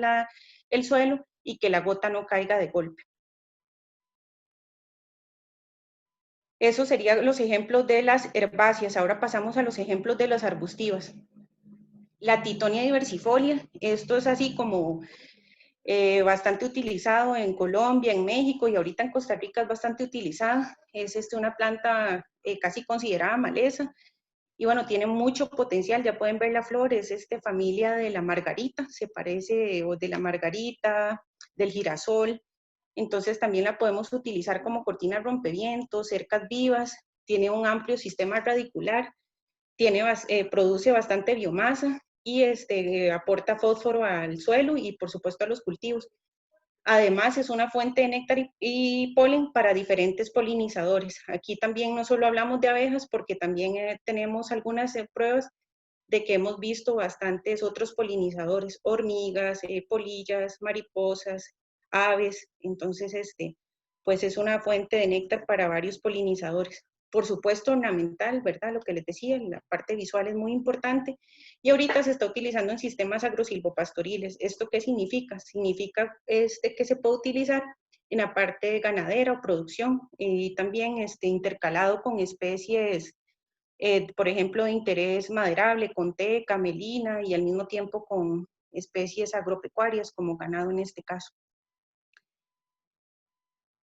el suelo y que la gota no caiga de golpe. Esos serían los ejemplos de las herbáceas. Ahora pasamos a los ejemplos de las arbustivas. La Tithonia diversifolia, esto es así como bastante utilizado en Colombia, en México y ahorita en Costa Rica es bastante utilizada. Es una planta casi considerada maleza y bueno, tiene mucho potencial. Ya pueden ver la flor, es familia de la margarita, se parece, o de la margarita, del girasol. Entonces también la podemos utilizar como cortina rompevientos, cercas vivas, tiene un amplio sistema radicular, produce bastante biomasa y aporta fósforo al suelo y por supuesto a los cultivos. Además es una fuente de néctar y polen para diferentes polinizadores. Aquí también no solo hablamos de abejas porque también tenemos algunas pruebas de que hemos visto bastantes otros polinizadores, hormigas, polillas, mariposas, aves. Entonces, pues es una fuente de néctar para varios polinizadores. Por supuesto, ornamental, ¿verdad? Lo que les decía, la parte visual es muy importante. Y ahorita se está utilizando en sistemas agrosilvopastoriles. ¿Esto qué significa? Significa que se puede utilizar en la parte ganadera o producción y también intercalado con especies por ejemplo, de interés maderable, con té, camelina y al mismo tiempo con especies agropecuarias como ganado en este caso.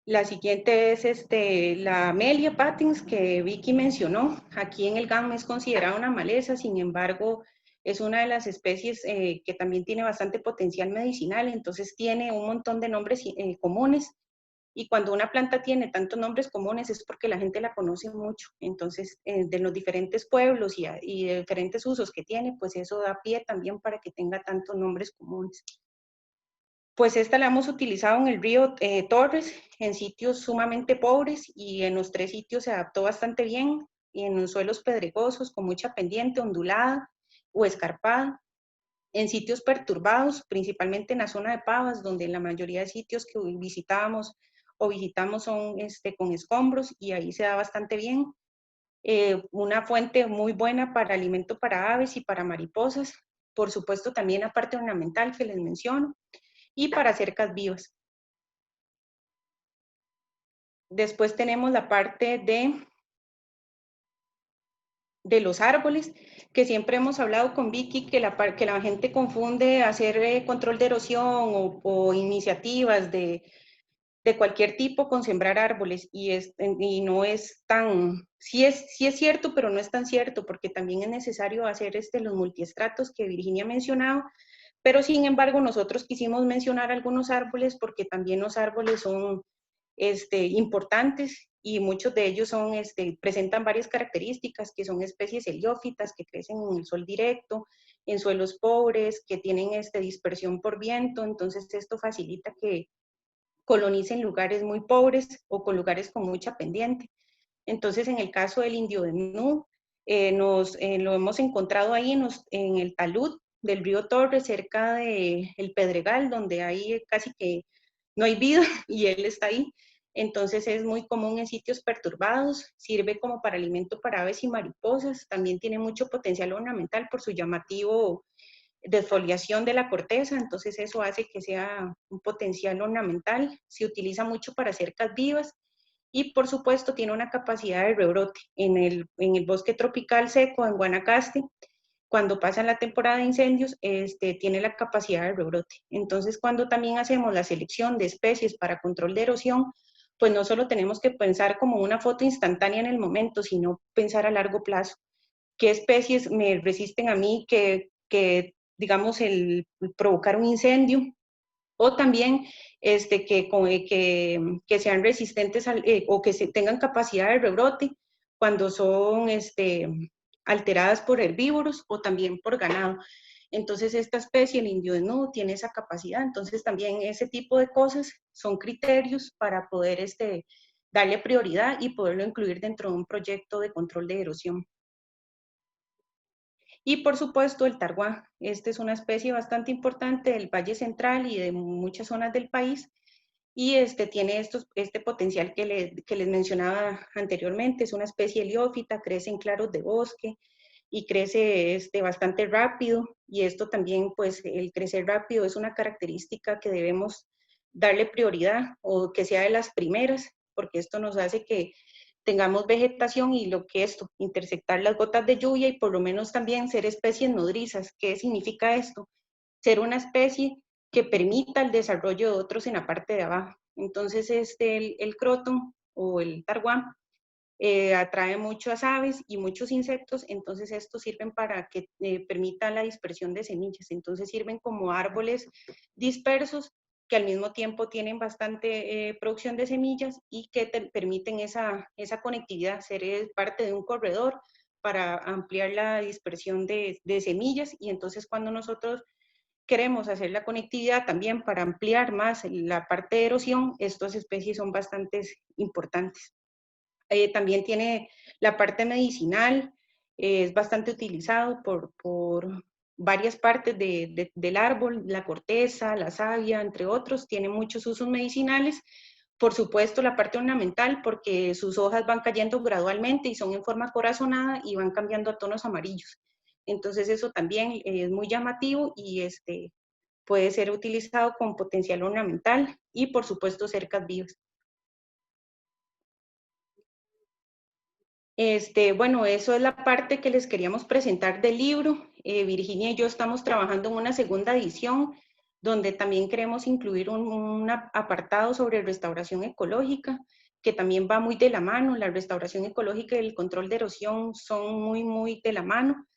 La siguiente es la Amelia patens que Vicky mencionó. Aquí en el GAM es considerada una maleza, sin embargo, es una de las especies que también tiene bastante potencial medicinal, entonces tiene un montón de nombres comunes. Y cuando una planta tiene tantos nombres comunes es porque la gente la conoce mucho. Entonces, de los diferentes pueblos y de diferentes usos que tiene, pues eso da pie también para que tenga tantos nombres comunes. Pues esta la hemos utilizado en el río Torres, en sitios sumamente pobres y en los 3 sitios se adaptó bastante bien, y en los suelos pedregosos con mucha pendiente, ondulada o escarpada. En sitios perturbados, principalmente en la zona de Pavas, donde la mayoría de sitios que visitamos son con escombros y ahí se da bastante bien. Una fuente muy buena para alimento para aves y para mariposas, por supuesto también la parte ornamental que les menciono, y para cercas vivas. Después tenemos la parte de los árboles, que siempre hemos hablado con Vicky que la gente confunde hacer control de erosión o iniciativas de cualquier tipo con sembrar árboles y no es tan, sí es cierto, pero no es tan cierto porque también es necesario hacer los multiestratos que Virginia ha mencionado, pero sin embargo nosotros quisimos mencionar algunos árboles porque también los árboles son importantes y muchos de ellos presentan varias características que son especies heliófitas que crecen en el sol directo, en suelos pobres, que tienen dispersión por viento, entonces esto facilita que colonicen lugares muy pobres o con lugares con mucha pendiente. Entonces, en el caso del indio de Nú, lo hemos encontrado ahí en el talud del río Torres, cerca del Pedregal, donde hay casi que no hay vida y él está ahí. Entonces es muy común en sitios perturbados, sirve como para alimento para aves y mariposas, también tiene mucho potencial ornamental por su llamativo desfoliación de la corteza, entonces eso hace que sea un potencial ornamental, se utiliza mucho para cercas vivas y por supuesto tiene una capacidad de rebrote. En el bosque tropical seco en Guanacaste, cuando pasa la temporada de incendios, tiene la capacidad de rebrote. Entonces, cuando también hacemos la selección de especies para control de erosión, pues no solo tenemos que pensar como una foto instantánea en el momento, sino pensar a largo plazo. ¿Qué especies me resisten a mí que digamos, el provocar un incendio? O también que sean resistentes o que tengan capacidad de rebrote cuando son alteradas por herbívoros o también por ganado. Entonces, esta especie, el indio desnudo, tiene esa capacidad. Entonces, también ese tipo de cosas son criterios para poder darle prioridad y poderlo incluir dentro de un proyecto de control de erosión. Y por supuesto el targuá. Esta es una especie bastante importante del Valle Central y de muchas zonas del país y tiene este potencial que les mencionaba anteriormente. Es una especie heliófita, crece en claros de bosque y crece bastante rápido, y esto también, pues el crecer rápido es una característica que debemos darle prioridad o que sea de las primeras, porque esto nos hace que tengamos vegetación y lo que interceptar las gotas de lluvia y por lo menos también ser especies nodrizas. ¿Qué significa esto? Ser una especie que permita el desarrollo de otros en la parte de abajo. Entonces, el croton o el targuán atrae muchas aves y muchos insectos, entonces estos sirven para que permita la dispersión de semillas. Entonces sirven como árboles dispersos que al mismo tiempo tienen bastante producción de semillas y que permiten esa conectividad, ser parte de un corredor para ampliar la dispersión de semillas. Y entonces cuando nosotros queremos hacer la conectividad también para ampliar más la parte de erosión, estas especies son bastante importantes. También tiene la parte medicinal, es bastante utilizado por varias partes del árbol, la corteza, la savia, entre otros. Tiene muchos usos medicinales. Por supuesto, la parte ornamental, porque sus hojas van cayendo gradualmente y son en forma corazonada y van cambiando a tonos amarillos. Entonces eso también es muy llamativo y puede ser utilizado con potencial ornamental y por supuesto cercas vivas. Bueno, eso es la parte que les queríamos presentar del libro. Virginia y yo estamos trabajando en una segunda edición donde también queremos incluir un apartado sobre restauración ecológica, que también va muy de la mano. La restauración ecológica y el control de erosión son muy de la mano.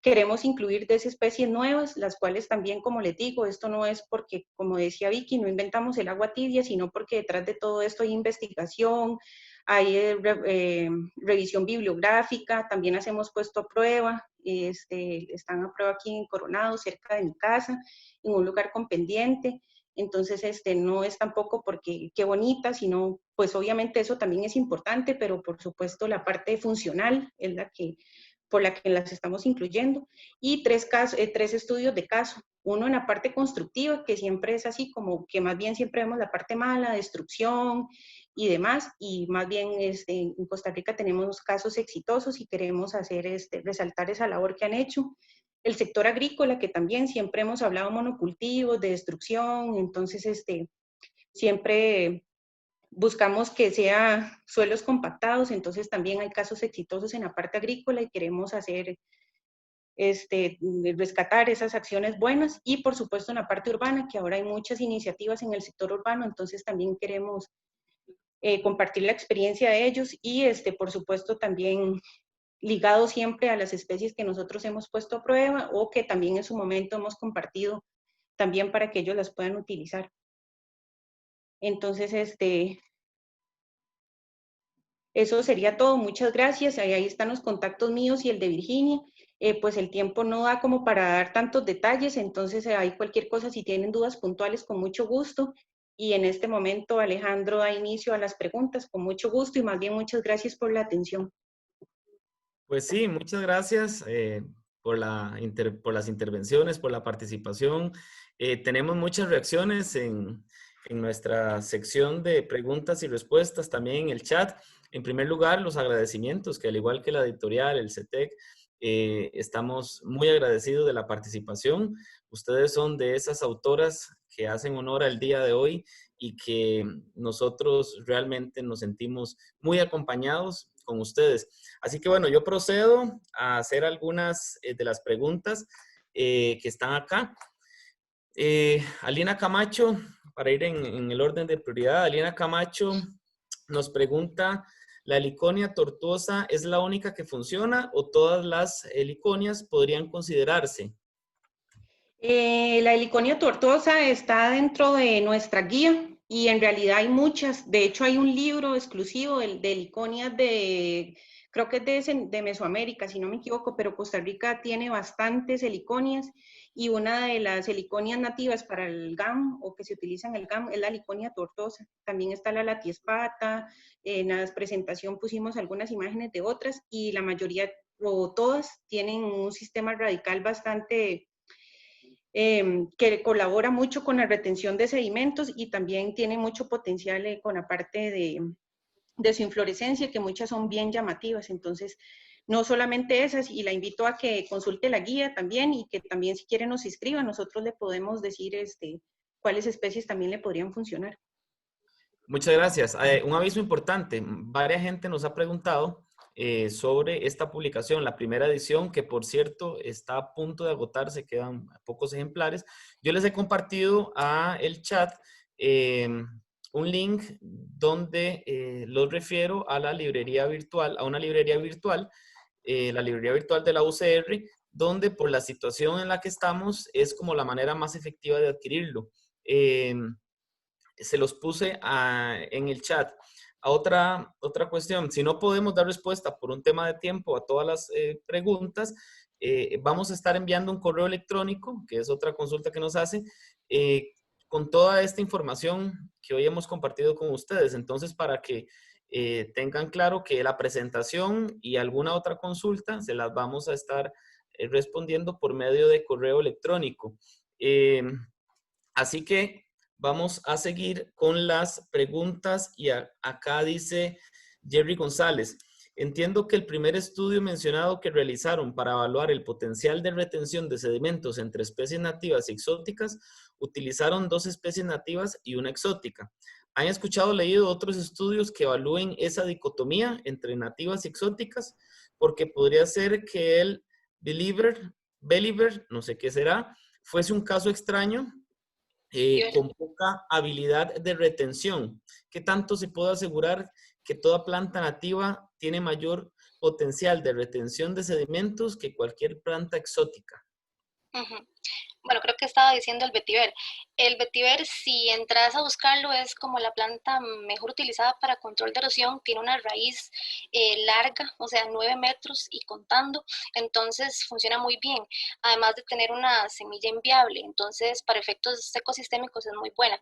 Queremos incluir especies nuevas, las cuales también, como les digo, esto no es porque, como decía Vicky, no inventamos el agua tibia, sino porque detrás de todo esto hay investigación, hay revisión bibliográfica, también hacemos puesto a prueba, están a prueba aquí en Coronado, cerca de mi casa, en un lugar con pendiente. Entonces, no es tampoco porque qué bonita, sino, pues obviamente eso también es importante, pero por supuesto la parte funcional es la que por la que las estamos incluyendo, y tres estudios de caso. Uno en la parte constructiva, que siempre es así como que más bien siempre vemos la parte mala, destrucción y demás, y más bien en Costa Rica tenemos casos exitosos y queremos hacer resaltar esa labor que han hecho. El sector agrícola, que también siempre hemos hablado monocultivos, de destrucción, entonces siempre buscamos que sea suelos compactados, entonces también hay casos exitosos en la parte agrícola y queremos hacer, rescatar esas acciones buenas, y por supuesto en la parte urbana, que ahora hay muchas iniciativas en el sector urbano, entonces también queremos compartir la experiencia de ellos y por supuesto también ligado siempre a las especies que nosotros hemos puesto a prueba o que también en su momento hemos compartido también para que ellos las puedan utilizar. Entonces, eso sería todo, muchas gracias. Ahí están los contactos míos y el de Virginia. Pues el tiempo no da como para dar tantos detalles, entonces hay cualquier cosa, si tienen dudas puntuales, con mucho gusto. Y en este momento Alejandro da inicio a las preguntas, con mucho gusto, y más bien muchas gracias por la atención. Pues sí, muchas gracias por las intervenciones, por la participación. Tenemos muchas reacciones en nuestra sección de preguntas y respuestas, también en el chat. En primer lugar, los agradecimientos, que al igual que la editorial, el CETEC, estamos muy agradecidos de la participación. Ustedes son de esas autoras que hacen honor al día de hoy y que nosotros realmente nos sentimos muy acompañados con ustedes. Así que bueno, yo procedo a hacer algunas de las preguntas que están acá. Alina Camacho, para ir en el orden de prioridad, Alina Camacho nos pregunta, ¿la heliconia tortuosa es la única que funciona o todas las heliconias podrían considerarse? La heliconia tortuosa está dentro de nuestra guía y en realidad hay muchas. De hecho, hay un libro exclusivo de heliconias creo que es de Mesoamérica, si no me equivoco, pero Costa Rica tiene bastantes heliconias y una de las heliconias nativas para el GAM o que se utiliza en el GAM es la heliconia tortuosa. También está la latiespata. En la presentación pusimos algunas imágenes de otras y la mayoría o todas tienen un sistema radical bastante que colabora mucho con la retención de sedimentos y también tiene mucho potencial con la parte de su inflorescencia, que muchas son bien llamativas. Entonces, no solamente esas, y la invito a que consulte la guía también y que también si quiere nos inscriba, nosotros le podemos decir cuáles especies también le podrían funcionar. Muchas gracias. Un aviso importante. Varias gente nos ha preguntado sobre esta publicación, la primera edición, que por cierto está a punto de agotarse, quedan pocos ejemplares. Yo les he compartido a el chat un link donde los refiero a la librería virtual, a una librería virtual, la librería virtual de la UCR, donde por la situación en la que estamos es como la manera más efectiva de adquirirlo. Se los puse en el chat. Otra cuestión, si no podemos dar respuesta por un tema de tiempo a todas las preguntas, vamos a estar enviando un correo electrónico, que es otra consulta que nos hace, con toda esta información que hoy hemos compartido con ustedes. Entonces, para que tengan claro que la presentación y alguna otra consulta se las vamos a estar respondiendo por medio de correo electrónico. Así que vamos a seguir con las preguntas y acá dice Jerry González. Entiendo que el primer estudio mencionado que realizaron para evaluar el potencial de retención de sedimentos entre especies nativas y exóticas, utilizaron 2 especies nativas y una exótica. ¿Han escuchado o leído otros estudios que evalúen esa dicotomía entre nativas y exóticas? Porque podría ser que el Believer, no sé qué será, fuese un caso extraño con poca habilidad de retención. ¿Qué tanto se puede asegurar que toda planta nativa tiene mayor potencial de retención de sedimentos que cualquier planta exótica? Bueno, creo que estaba diciendo el vetiver. El vetiver, si entras a buscarlo, es como la planta mejor utilizada para control de erosión. Tiene una raíz larga, o sea, 9 metros y contando. Entonces, funciona muy bien. Además de tener una semilla inviable. Entonces, para efectos ecosistémicos es muy buena.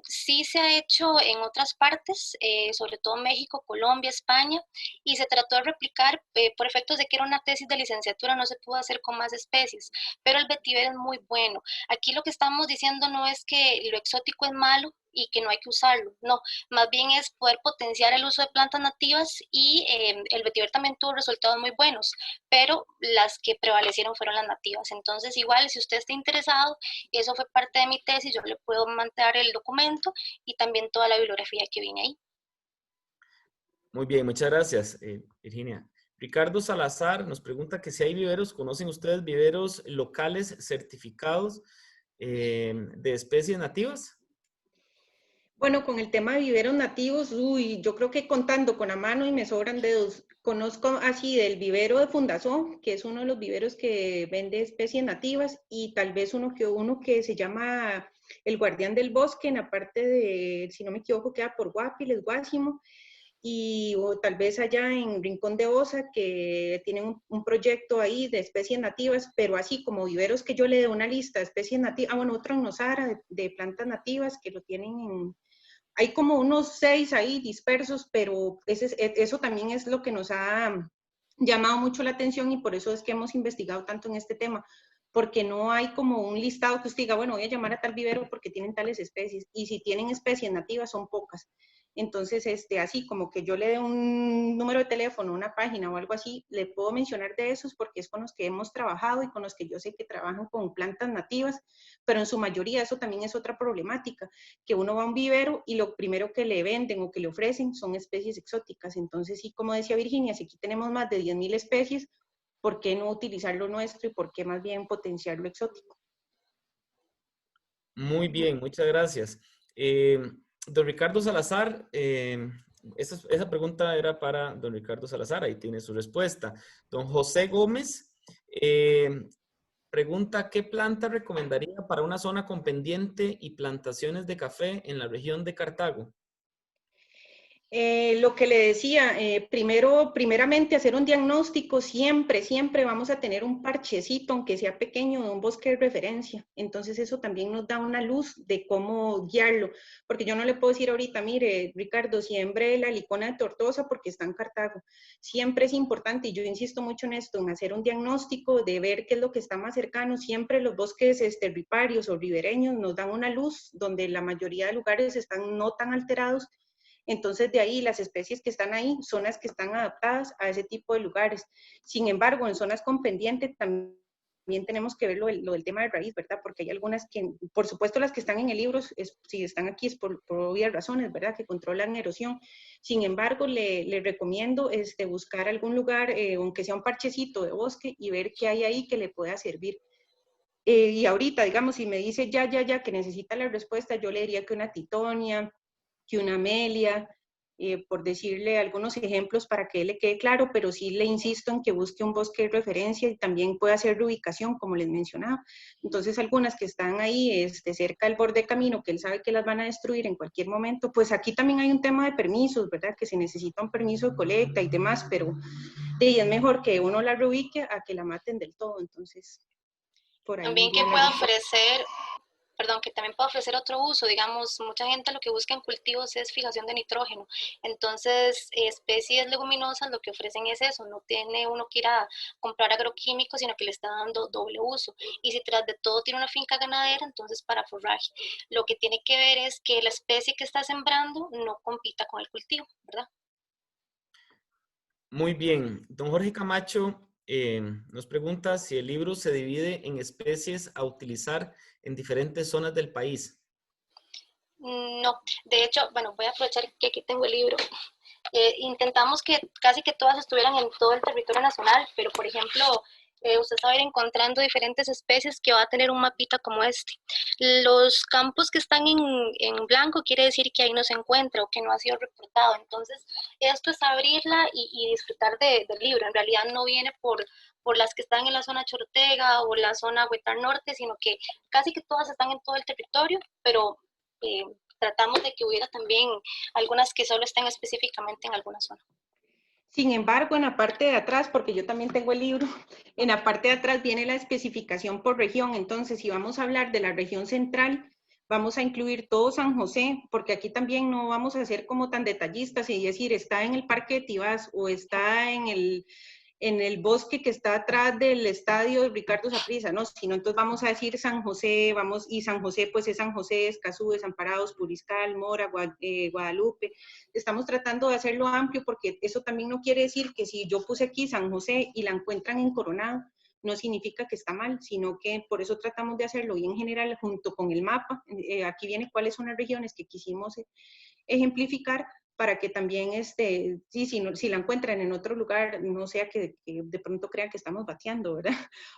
Sí se ha hecho en otras partes, sobre todo México, Colombia, España, y se trató de replicar por efectos de que era una tesis de licenciatura, no se pudo hacer con más especies, pero el vetiver es muy bueno. Aquí lo que estamos diciendo no es que lo exótico es malo y que no hay que usarlo, no, más bien es poder potenciar el uso de plantas nativas y el vetiver también tuvo resultados muy buenos, pero las que prevalecieron fueron las nativas. Entonces, igual, si usted está interesado, eso fue parte de mi tesis, yo le puedo mandar el documento y también toda la bibliografía que viene ahí. Muy bien, muchas gracias, Virginia. Ricardo Salazar nos pregunta que si hay viveros, ¿conocen ustedes viveros locales certificados de especies nativas? Bueno, con el tema de viveros nativos, yo creo que contando con la mano y me sobran dedos. Conozco así del vivero de Fundazón, que es uno de los viveros que vende especies nativas, y tal vez uno que se llama El Guardián del Bosque, en la parte de, si no me equivoco, queda por Guapiles, Guásimo, o tal vez allá en Rincón de Osa, que tienen un proyecto ahí de especies nativas, pero así como viveros que yo le dé una lista de especies nativas, bueno, otro en Nosara de plantas nativas que lo tienen hay como unos 6 ahí dispersos, pero eso también es lo que nos ha llamado mucho la atención y por eso es que hemos investigado tanto en este tema, porque no hay como un listado que usted diga, bueno, voy a llamar a tal vivero porque tienen tales especies, y si tienen especies nativas son pocas. Entonces, así como que yo le dé un número de teléfono, una página o algo así, le puedo mencionar de esos porque es con los que hemos trabajado y con los que yo sé que trabajan con plantas nativas, pero en su mayoría eso también es otra problemática, que uno va a un vivero y lo primero que le venden o que le ofrecen son especies exóticas. Entonces, sí, como decía Virginia, si aquí tenemos más de 10,000 especies, ¿por qué no utilizar lo nuestro y por qué más bien potenciar lo exótico? Muy bien, muchas gracias. Don Ricardo Salazar, esa pregunta era para don Ricardo Salazar, ahí tiene su respuesta. Don José Gómez pregunta, ¿qué planta recomendaría para una zona con pendiente y plantaciones de café en la región de Cartago? Lo que le decía, primeramente hacer un diagnóstico, siempre vamos a tener un parchecito, aunque sea pequeño, de un bosque de referencia. Entonces eso también nos da una luz de cómo guiarlo, porque yo no le puedo decir ahorita, mire, Ricardo, siembre la licona de Tortosa porque está en Cartago. Siempre es importante, y yo insisto mucho en esto, en hacer un diagnóstico, de ver qué es lo que está más cercano. Siempre los bosques riparios o ribereños nos dan una luz donde la mayoría de lugares están no tan alterados. Entonces, de ahí, las especies que están ahí son las que están adaptadas a ese tipo de lugares. Sin embargo, en zonas con pendiente también tenemos que ver lo del tema de raíz, ¿verdad? Porque hay algunas que, por supuesto, las que están en el libro, si están aquí es por obvias razones, ¿verdad? Que controlan erosión. Sin embargo, le recomiendo buscar algún lugar, aunque sea un parchecito de bosque, y ver qué hay ahí que le pueda servir. Y ahorita, digamos, si me dice ya, que necesita la respuesta, yo le diría que una titonia, que una amelia, por decirle algunos ejemplos para que le quede claro, pero sí le insisto en que busque un bosque de referencia y también puede hacer reubicación, como les mencionaba. Entonces, algunas que están ahí cerca del borde de camino, que él sabe que las van a destruir en cualquier momento, pues aquí también hay un tema de permisos, ¿verdad? Que se necesita un permiso de colecta y demás, pero es mejor que uno la reubique a que la maten del todo. Entonces, por ahí También que iría la pueda línea. ofrecer, perdón, que también pueda ofrecer otro uso. Digamos, mucha gente lo que busca en cultivos es fijación de nitrógeno. Entonces, especies leguminosas lo que ofrecen es eso, no tiene uno que ir a comprar agroquímicos, sino que le está dando doble uso. Y si tras de todo tiene una finca ganadera, entonces para forraje. Lo que tiene que ver es que la especie que está sembrando no compita con el cultivo, ¿verdad? Muy bien. Don Jorge Camacho nos pregunta si el libro se divide en especies a utilizar en diferentes zonas del país. No, de hecho, bueno, voy a aprovechar que aquí tengo el libro. Intentamos que casi que todas estuvieran en todo el territorio nacional, pero por ejemplo, usted va a ir encontrando diferentes especies que va a tener un mapita como este. Los campos que están en blanco quiere decir que ahí no se encuentra o que no ha sido reportado. Entonces, esto es abrirla y disfrutar del libro. En realidad no viene por las que están en la zona Chortega o la zona Huetar Norte, sino que casi que todas están en todo el territorio, pero tratamos de que hubiera también algunas que solo estén específicamente en alguna zona. Sin embargo, en la parte de atrás, porque yo también tengo el libro, en la parte de atrás viene la especificación por región. Entonces, si vamos a hablar de la región central, vamos a incluir todo San José, porque aquí también no vamos a ser como tan detallistas y decir, está en el Parque de Tibás o está en el bosque que está atrás del estadio de Ricardo Saprissa, ¿no? Sino entonces vamos a decir San José, y San José pues es San José, Escazú, Desamparados, Puriscal, Mora, Guadalupe. Estamos tratando de hacerlo amplio porque eso también no quiere decir que si yo puse aquí San José y la encuentran en Coronado, no significa que está mal, sino que por eso tratamos de hacerlo bien general junto con el mapa. Aquí viene cuáles son las regiones que quisimos ejemplificar para que también, si la encuentran en otro lugar, no sea que de pronto crean que estamos bateando, ¿verdad?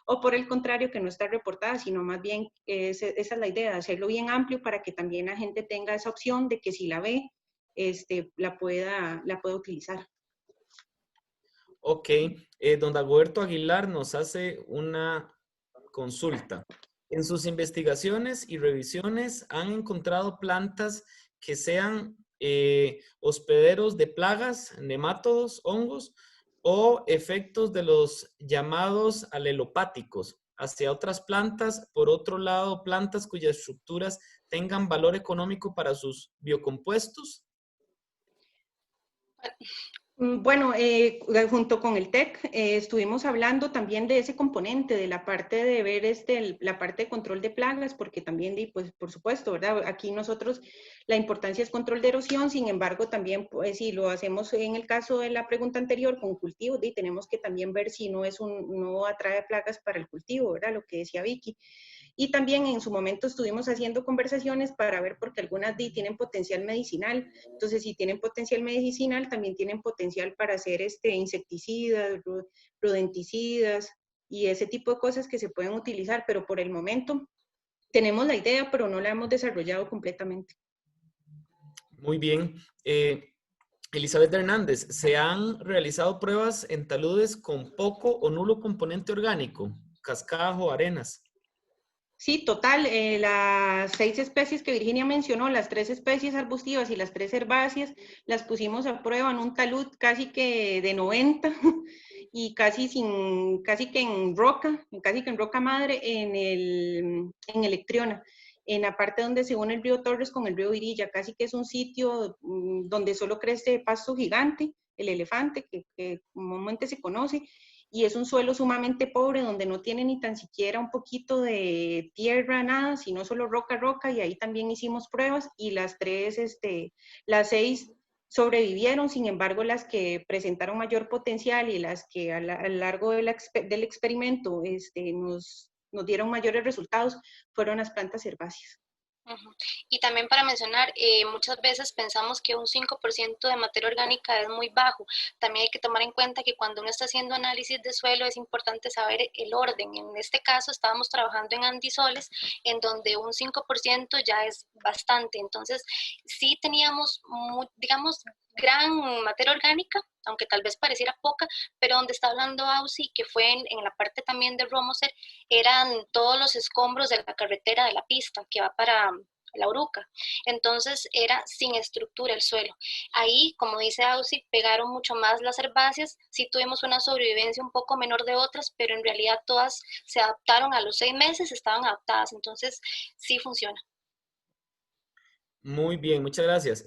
O por el contrario, que no está reportada, sino más bien, esa es la idea, de hacerlo bien amplio para que también la gente tenga esa opción de que si la ve, la pueda utilizar. Ok, don Dagoberto Aguilar nos hace una consulta. En sus investigaciones y revisiones, ¿han encontrado plantas que sean hospederos de plagas, nemátodos, hongos o efectos de los llamados alelopáticos hacia otras plantas? Por otro lado, plantas cuyas estructuras tengan valor económico para sus biocompuestos. Bueno, junto con el TEC estuvimos hablando también de ese componente, de la parte de ver la parte de control de plagas, porque también, pues por supuesto, ¿verdad? Aquí nosotros la importancia es control de erosión, sin embargo también, pues si lo hacemos en el caso de la pregunta anterior con cultivos, tenemos que también ver si no atrae plagas para el cultivo, ¿verdad? Lo que decía Vicky. Y también en su momento estuvimos haciendo conversaciones para ver, porque algunas tienen potencial medicinal. Entonces, si tienen potencial medicinal, también tienen potencial para hacer insecticidas, rodenticidas y ese tipo de cosas que se pueden utilizar. Pero por el momento tenemos la idea, pero no la hemos desarrollado completamente. Muy bien. Elizabeth Hernández, ¿se han realizado pruebas en taludes con poco o nulo componente orgánico? Cascajo, arenas. Sí, total. Las 6 especies que Virginia mencionó, las 3 especies arbustivas y las 3 herbáceas, las pusimos a prueba en un talud casi que de 90 y casi que en roca, casi que en roca madre en Electriona, en la parte donde se une el río Torres con el río Virilla, casi que es un sitio donde solo crece pasto gigante, el elefante, que comúnmente se conoce, y es un suelo sumamente pobre donde no tiene ni tan siquiera un poquito de tierra, nada, sino solo roca, roca, y ahí también hicimos pruebas y las 6 sobrevivieron. Sin embargo, las que presentaron mayor potencial y las que a lo largo del experimento nos dieron mayores resultados fueron las plantas herbáceas. Ujú. Y también para mencionar, muchas veces pensamos que un 5% de materia orgánica es muy bajo. También hay que tomar en cuenta que cuando uno está haciendo análisis de suelo es importante saber el orden. En este caso estábamos trabajando en andisoles, en donde un 5% ya es bastante. Entonces, sí teníamos, digamos, gran materia orgánica, aunque tal vez pareciera poca, pero donde está hablando Ausi, que fue en la parte también de Romoser, eran todos los escombros de la carretera de la pista que va para la Uruca. Entonces era sin estructura el suelo. Ahí, como dice Ausi, pegaron mucho más las herbáceas. Sí tuvimos una sobrevivencia un poco menor de otras, pero en realidad todas se adaptaron a los 6 meses, estaban adaptadas. Entonces sí funciona. Muy bien, muchas gracias.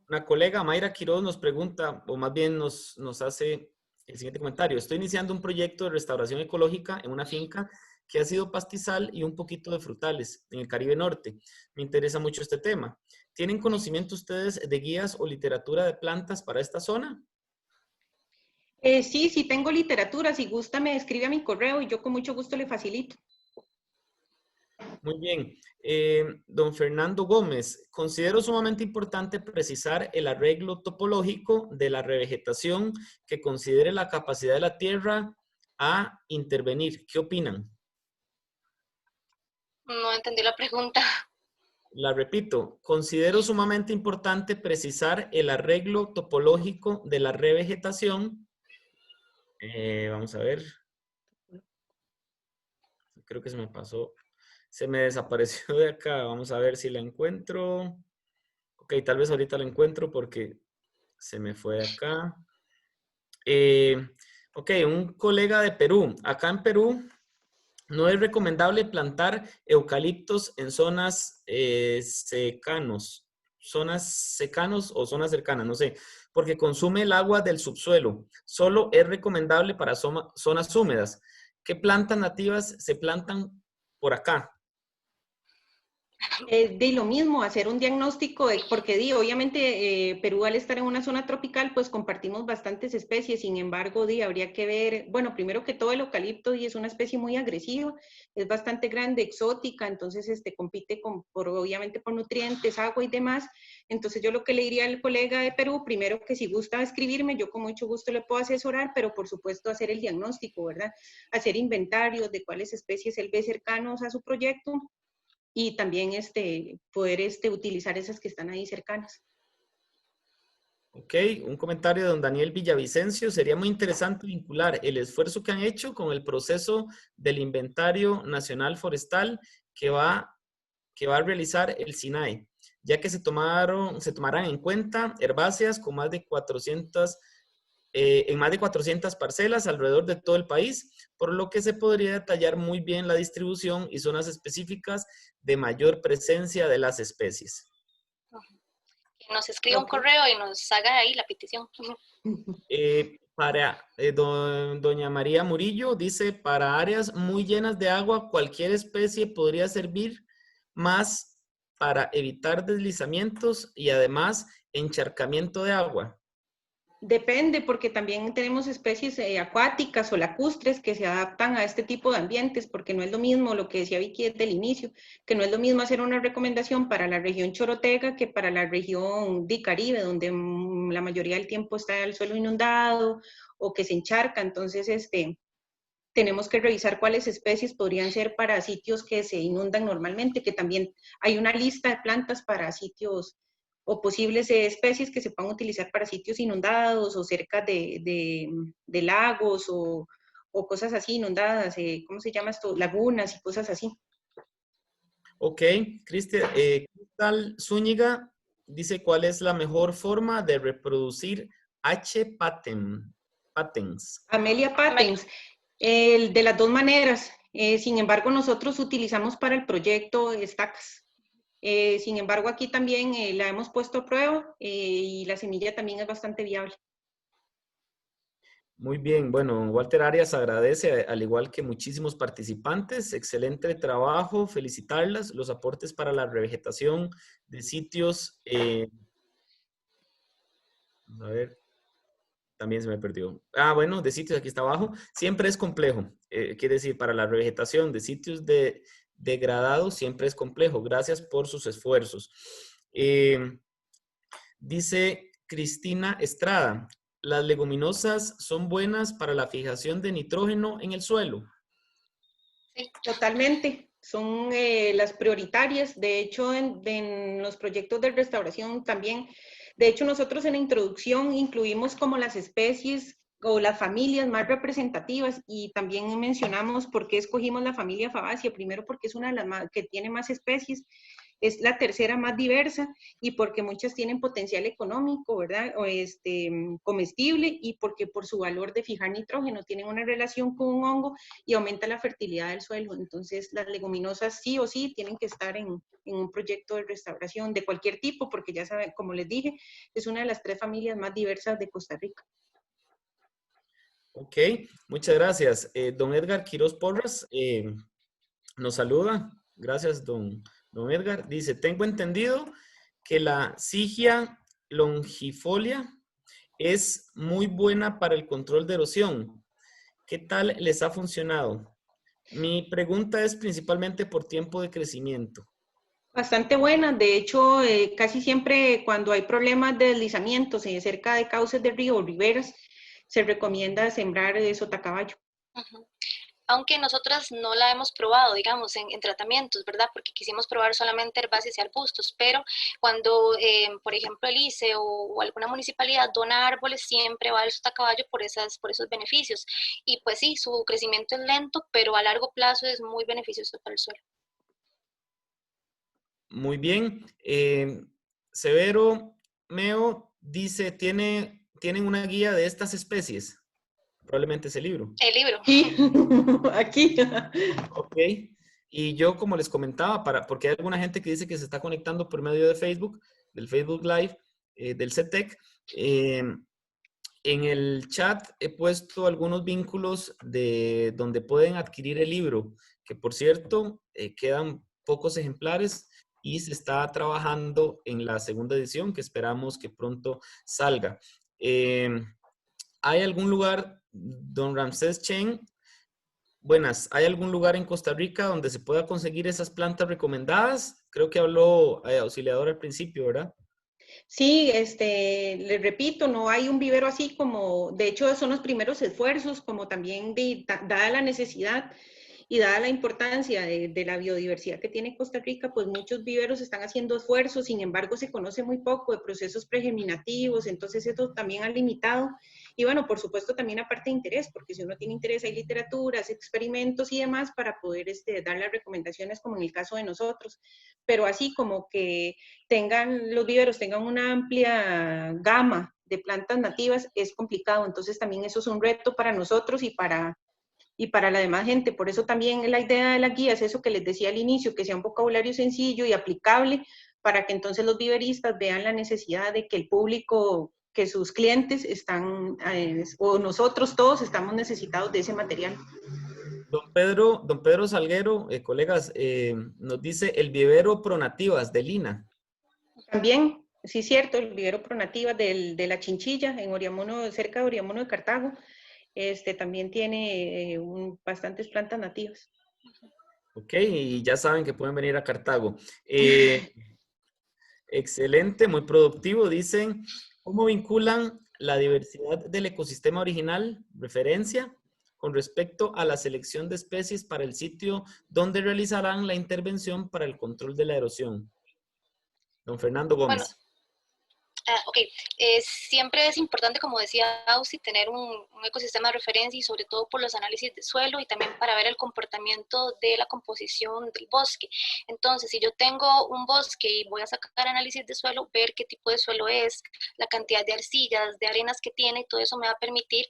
Una colega, Mayra Quiroz, nos pregunta, o más bien nos hace el siguiente comentario. Estoy iniciando un proyecto de restauración ecológica en una finca que ha sido pastizal y un poquito de frutales en el Caribe Norte. Me interesa mucho este tema. ¿Tienen conocimiento ustedes de guías o literatura de plantas para esta zona? Sí, tengo literatura. Si gusta, me escribe a mi correo y yo con mucho gusto le facilito. Muy bien. Don Fernando Gómez, considero sumamente importante precisar el arreglo topológico de la revegetación que considere la capacidad de la tierra a intervenir. ¿Qué opinan? No entendí la pregunta. La repito, considero sumamente importante precisar el arreglo topológico de la revegetación. Vamos a ver. Creo que se me pasó. Se me desapareció de acá. Vamos a ver si la encuentro. Ok, tal vez ahorita la encuentro porque se me fue de acá. Ok, un colega de Perú. Acá en Perú no es recomendable plantar eucaliptos en zonas secanos. Zonas secanos o zonas cercanas, no sé, porque consume el agua del subsuelo. Solo es recomendable para zonas húmedas. ¿Qué plantas nativas se plantan por acá? De lo mismo, hacer un diagnóstico, porque obviamente Perú al estar en una zona tropical, pues compartimos bastantes especies. Sin embargo, habría que ver, bueno, primero que todo el eucalipto es una especie muy agresiva, es bastante grande, exótica, entonces compite obviamente por nutrientes, agua y demás. Entonces yo lo que le diría al colega de Perú, primero que si gusta escribirme, yo con mucho gusto le puedo asesorar, pero por supuesto hacer el diagnóstico, ¿verdad? Hacer inventarios de cuáles especies él ve cercanos a su proyecto y también poder utilizar esas que están ahí cercanas. Ok, un comentario de don Daniel Villavicencio. Sería muy interesante vincular el esfuerzo que han hecho con el proceso del Inventario Nacional Forestal que va a realizar el SINAE, ya que se tomarán en cuenta herbáceas con más de 400, en más de 400 parcelas alrededor de todo el país, por lo que se podría detallar muy bien la distribución y zonas específicas de mayor presencia de las especies. Que nos escriba un correo y nos haga ahí la petición. Doña María Murillo dice, para áreas muy llenas de agua, cualquier especie podría servir más para evitar deslizamientos y además encharcamiento de agua. Depende, porque también tenemos especies acuáticas o lacustres que se adaptan a este tipo de ambientes, porque no es lo mismo lo que decía Vicky desde el inicio, que no es lo mismo hacer una recomendación para la región chorotega que para la región de Caribe, donde la mayoría del tiempo está el suelo inundado o que se encharca. Entonces, tenemos que revisar cuáles especies podrían ser para sitios que se inundan normalmente, que también hay una lista de plantas para sitios o posibles especies que se puedan utilizar para sitios inundados o cerca de lagos o o cosas así, inundadas, ¿cómo se llama esto? Lagunas y cosas así. Ok, Cristian, Cristal Zúñiga dice cuál es la mejor forma de reproducir H. patens. Amelia Patents, de las dos maneras. Sin embargo, nosotros utilizamos para el proyecto estacas. Sin embargo, aquí también la hemos puesto a prueba y la semilla también es bastante viable. Muy bien, bueno, Walter Arias agradece, al igual que muchísimos participantes. Excelente trabajo, felicitarlas. Los aportes para la revegetación de sitios, a ver, también se me perdió. Ah, bueno, de sitios aquí está abajo. Siempre es complejo. Quiere decir, para la revegetación de sitios degradados siempre es complejo. Gracias por sus esfuerzos. Dice Cristina Estrada, ¿las leguminosas son buenas para la fijación de nitrógeno en el suelo? Sí. Totalmente, son las prioritarias. De hecho, en los proyectos de restauración también. De hecho, nosotros en la introducción incluimos como las especies o las familias más representativas y también mencionamos por qué escogimos la familia Fabaceae. Primero porque es una de las más, que tiene más especies, es la tercera más diversa y porque muchas tienen potencial económico, ¿verdad? O comestible y porque por su valor de fijar nitrógeno tienen una relación con un hongo y aumenta la fertilidad del suelo. Entonces, las leguminosas sí o sí tienen que estar en un proyecto de restauración de cualquier tipo, porque ya saben, como les dije, es una de las 3 familias más diversas de Costa Rica. Ok, muchas gracias. Don Edgar Quiroz Porras nos saluda. Gracias, don Edgar. Dice, tengo entendido que la Sigia longifolia es muy buena para el control de erosión. ¿Qué tal les ha funcionado? Mi pregunta es principalmente por tiempo de crecimiento. Bastante buena, de hecho, casi siempre cuando hay problemas de deslizamientos cerca de cauces de río o riberas, se recomienda sembrar sotacaballo. Uh-huh. Aunque nosotras no la hemos probado, digamos, en tratamientos, ¿verdad? Porque quisimos probar solamente herbáceas y arbustos, pero cuando, por ejemplo, el ICE o alguna municipalidad dona árboles, siempre va el sotacaballo por esos beneficios. Y pues sí, su crecimiento es lento, pero a largo plazo es muy beneficioso para el suelo. Muy bien. Severo Meo dice, ¿tienen una guía de estas especies? Probablemente ese libro. El libro. Sí, aquí. Ok. Y yo, como les comentaba, porque hay alguna gente que dice que se está conectando por medio de Facebook, del Facebook Live, del CETEC, en el chat he puesto algunos vínculos de donde pueden adquirir el libro, que por cierto, quedan pocos ejemplares y se está trabajando en la segunda edición que esperamos que pronto salga. ¿Hay algún lugar, don Ramsés Chen? Buenas, ¿hay algún lugar en Costa Rica donde se pueda conseguir esas plantas recomendadas? Creo que habló Auxiliador al principio, ¿verdad? Sí, les repito, no hay un vivero así como, de hecho son los primeros esfuerzos, como también dada la necesidad y dada la importancia de la biodiversidad que tiene Costa Rica, pues muchos viveros están haciendo esfuerzos, sin embargo se conoce muy poco de procesos pregerminativos, entonces esto también ha limitado. Y bueno, por supuesto también aparte de interés, porque si uno tiene interés hay literaturas, experimentos y demás para poder dar las recomendaciones como en el caso de nosotros. Pero así como que los viveros tengan una amplia gama de plantas nativas es complicado, entonces también eso es un reto para nosotros y para la demás gente. Por eso también la idea de la guía es eso que les decía al inicio, que sea un vocabulario sencillo y aplicable para que entonces los viveristas vean la necesidad de que el público, que sus clientes están, o nosotros todos estamos necesitados de ese material. Don Pedro Salguero, colegas, nos dice el vivero Pronativas de Lina. También, sí es cierto, el vivero Pronativa de la Chinchilla, en Oriamuno, cerca de Oriamuno de Cartago, también tiene bastantes plantas nativas. Ok, y ya saben que pueden venir a Cartago. Excelente, muy productivo. Dicen, ¿cómo vinculan la diversidad del ecosistema original, referencia, con respecto a la selección de especies para el sitio donde realizarán la intervención para el control de la erosión? Don Fernando Bueno, Gómez. Ok, siempre es importante, como decía Ausi, tener un ecosistema de referencia y sobre todo por los análisis de suelo y también para ver el comportamiento de la composición del bosque. Entonces, si yo tengo un bosque y voy a sacar análisis de suelo, ver qué tipo de suelo es, la cantidad de arcillas, de arenas que tiene, y todo eso me va a permitir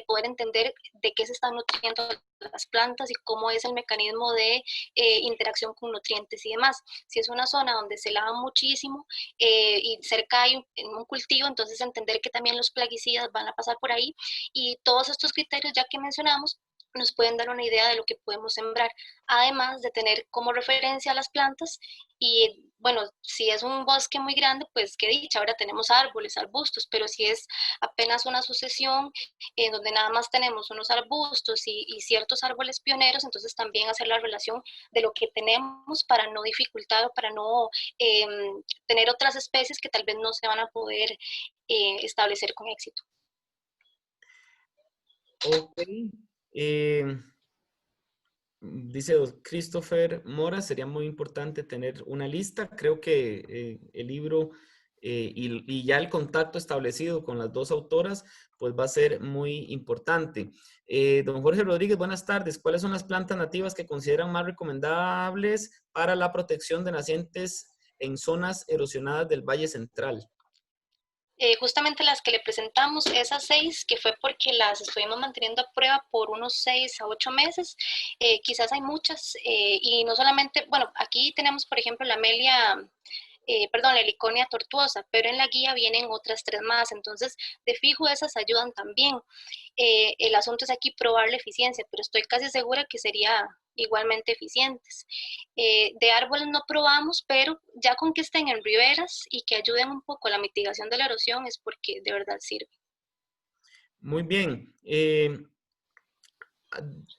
poder entender de qué se están nutriendo las plantas y cómo es el mecanismo de interacción con nutrientes y demás. Si es una zona donde se lava muchísimo, y cerca hay un cultivo, entonces entender que también los plaguicidas van a pasar por ahí y todos estos criterios ya que mencionamos nos pueden dar una idea de lo que podemos sembrar, además de tener como referencia a las plantas y bueno, si es un bosque muy grande, pues qué dicha, ahora tenemos árboles, arbustos, pero si es apenas una sucesión en donde nada más tenemos unos arbustos y ciertos árboles pioneros, entonces también hacer la relación de lo que tenemos para no dificultar o para no eh, tener otras especies que tal vez no se van a poder establecer con éxito. Ok. Eh, Dice Christopher Mora, sería muy importante tener una lista. Creo que el libro y ya el contacto establecido con las dos autoras, pues va a ser muy importante. Don Jorge Rodríguez, buenas tardes. ¿Cuáles son las plantas nativas que consideran más recomendables para la protección de nacientes en zonas erosionadas del Valle Central? Justamente las que le presentamos, esas 6, que fue porque las estuvimos manteniendo a prueba por unos 6 a 8 meses, quizás hay muchas, y no solamente, bueno, aquí tenemos por ejemplo la Amelia, la Heliconia tortuosa, pero en la guía vienen otras 3 más, entonces de fijo esas ayudan también. El asunto es aquí probar la eficiencia, pero estoy casi segura que sería igualmente eficientes. De árboles no probamos, pero ya con que estén en riberas y que ayuden un poco a la mitigación de la erosión es porque de verdad sirve. Muy bien.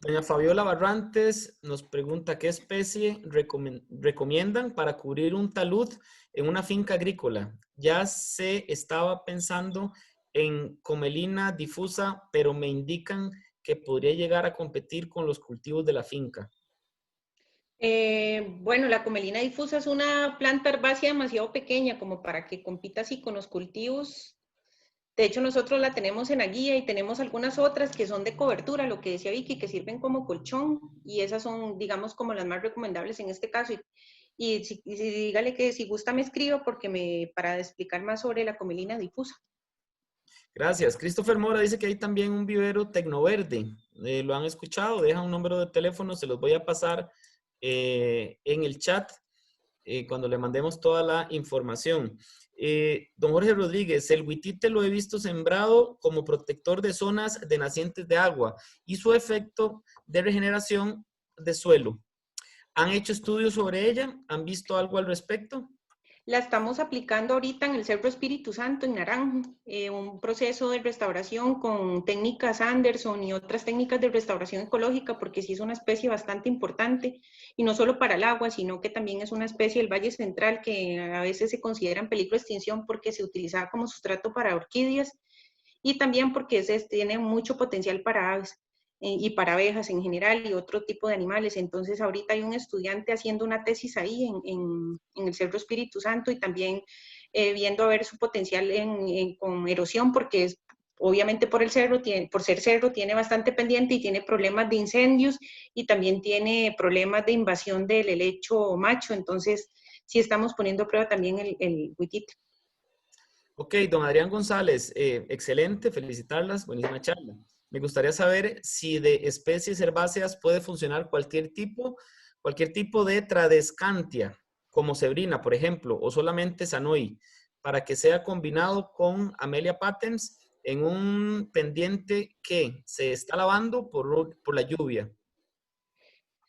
Doña Fabiola Barrantes nos pregunta qué especie recomiendan para cubrir un talud en una finca agrícola. Ya se estaba pensando en Comelina difusa, pero me indican que podría llegar a competir con los cultivos de la finca. Bueno, la comelina difusa es una planta herbácea demasiado pequeña como para que compita así con los cultivos. De hecho, nosotros la tenemos en la guía y tenemos algunas otras que son de cobertura, lo que decía Vicky, que sirven como colchón y esas son, digamos, como las más recomendables en este caso. Y dígale que si gusta me escriba para explicar más sobre la comelina difusa. Gracias. Christopher Mora dice que hay también un vivero tecnoverde. ¿Lo han escuchado? Deja un número de teléfono, se los voy a pasar en el chat cuando le mandemos toda la información. Don Jorge Rodríguez, el huitite lo he visto sembrado como protector de zonas de nacientes de agua y su efecto de regeneración de suelo. ¿Han hecho estudios sobre ella? ¿Han visto algo al respecto? La estamos aplicando ahorita en el Cerro Espíritu Santo, en Naranjo, un proceso de restauración con técnicas Anderson y otras técnicas de restauración ecológica, porque sí es una especie bastante importante, y no solo para el agua, sino que también es una especie del Valle Central que a veces se considera en peligro de extinción porque se utilizaba como sustrato para orquídeas, y también porque tiene mucho potencial para aves y para abejas en general y otro tipo de animales. Entonces ahorita hay un estudiante haciendo una tesis ahí en el Cerro Espíritu Santo y también viendo a ver su potencial con erosión porque es, obviamente por el cerro, por ser cerro, tiene bastante pendiente y tiene problemas de incendios y también tiene problemas de invasión del helecho macho. Entonces sí estamos poniendo a prueba también el huitite. Ok, don Adrián González, excelente, felicitarlas, buenísima charla. Me gustaría saber si de especies herbáceas puede funcionar cualquier tipo de tradescantia, como cebrina, por ejemplo, o solamente sanoí, para que sea combinado con Amelia patens en un pendiente que se está lavando por la lluvia.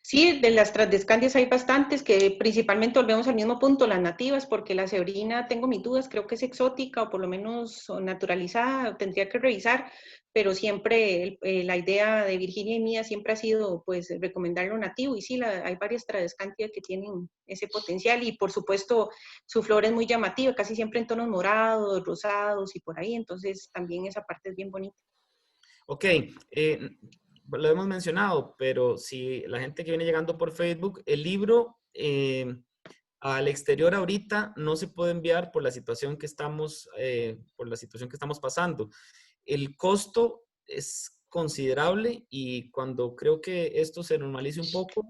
Sí, de las transdescandias hay bastantes que principalmente volvemos al mismo punto, las nativas, porque la cebrina, tengo mis dudas, creo que es exótica o por lo menos naturalizada, tendría que revisar, pero siempre la idea de Virginia y mía siempre ha sido pues recomendar lo nativo y sí, hay varias transdescandias que tienen ese potencial y por supuesto su flor es muy llamativa, casi siempre en tonos morados, rosados y por ahí, entonces también esa parte es bien bonita. Ok, lo hemos mencionado, pero si la gente que viene llegando por Facebook, el libro Al exterior ahorita no se puede enviar por la situación que estamos, pasando. El costo es considerable y cuando creo que esto se normalice un poco,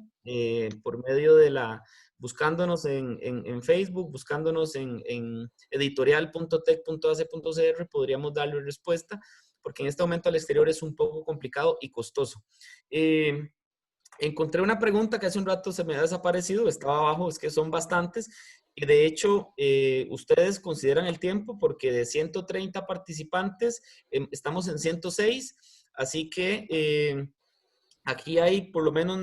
por medio de buscándonos en Facebook, buscándonos en editorial.tec.ac.cr, podríamos darle respuesta, porque en este momento al exterior es un poco complicado y costoso. Encontré una pregunta que hace un rato se me ha desaparecido, estaba abajo, es que son bastantes, y de hecho ustedes consideran el tiempo porque de 130 participantes estamos en 106, así que aquí hay por lo menos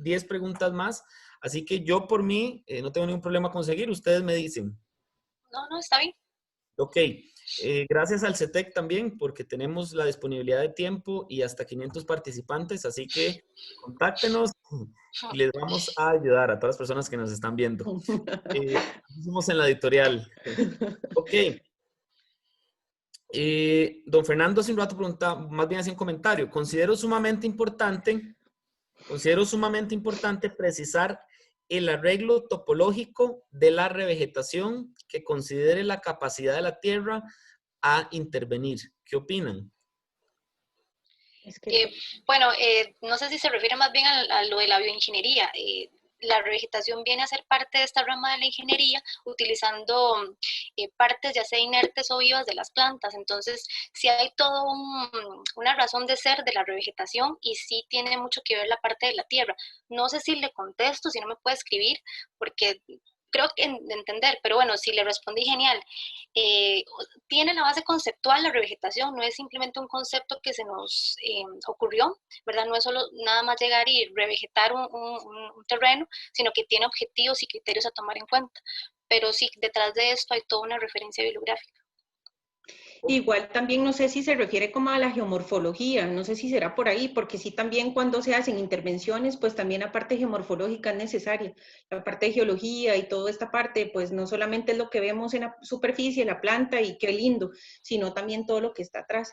10 preguntas más, así que yo por mí no tengo ningún problema con seguir, ustedes me dicen. No, no, está bien. Ok, gracias al CETEC también porque tenemos la disponibilidad de tiempo y hasta 500 participantes, así que contáctenos y les vamos a ayudar a todas las personas que nos están viendo. Hicimos en la editorial. Ok. Don Fernando hace un rato preguntaba, más bien hace un comentario. Considero sumamente importante precisar el arreglo topológico de la revegetación que considere la capacidad de la tierra a intervenir. ¿Qué opinan? Bueno, no sé si se refiere más bien a lo de la bioingeniería. La revegetación viene a ser parte de esta rama de la ingeniería utilizando partes ya sea inertes o vivas de las plantas. Entonces, sí hay todo una razón de ser de la revegetación y sí tiene mucho que ver la parte de la tierra. No sé si le contesto, si no me puede escribir, porque creo que de entender, pero bueno, si le respondí, genial. Tiene la base conceptual la revegetación, no es simplemente un concepto que se nos ocurrió, ¿verdad? No es solo nada más llegar y revegetar un terreno, sino que tiene objetivos y criterios a tomar en cuenta. Pero sí, detrás de esto hay toda una referencia bibliográfica. Igual también no sé si se refiere como a la geomorfología, no sé si será por ahí, porque sí también cuando se hacen intervenciones, pues también la parte geomorfológica es necesaria, la parte de geología y toda esta parte, pues no solamente es lo que vemos en la superficie, la planta y qué lindo, sino también todo lo que está atrás,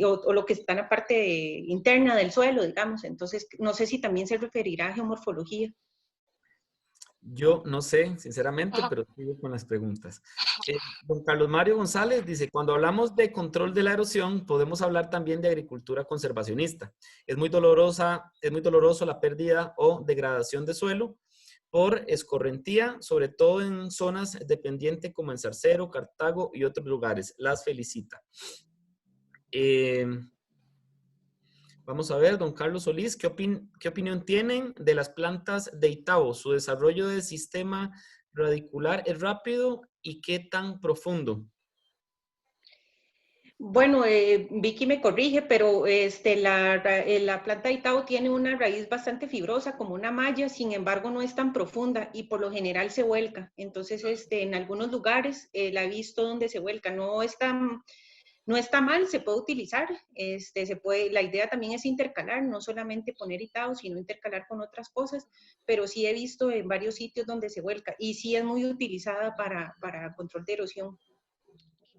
o lo que está en la parte interna del suelo, digamos. Entonces, no sé si también se referirá a geomorfología. Yo no sé, sinceramente, pero sigo con las preguntas. Don Carlos Mario González dice, cuando hablamos de control de la erosión, podemos hablar también de agricultura conservacionista. Es muy doloroso la pérdida o degradación de suelo por escorrentía, sobre todo en zonas dependientes como en Zarcero, Cartago y otros lugares. Las felicita. Vamos a ver, don Carlos Solís, ¿qué opinión tienen de las plantas de Itabo? ¿Su desarrollo del sistema radicular es rápido y qué tan profundo? Bueno, Vicky me corrige, pero la planta de Itabo tiene una raíz bastante fibrosa, como una malla, sin embargo no es tan profunda y por lo general se vuelca. Entonces, en algunos lugares la he visto donde se vuelca. No está mal, se puede utilizar. La idea también es intercalar, no solamente poner Itabo, sino intercalar con otras cosas, pero sí he visto en varios sitios donde se vuelca y sí es muy utilizada para control de erosión.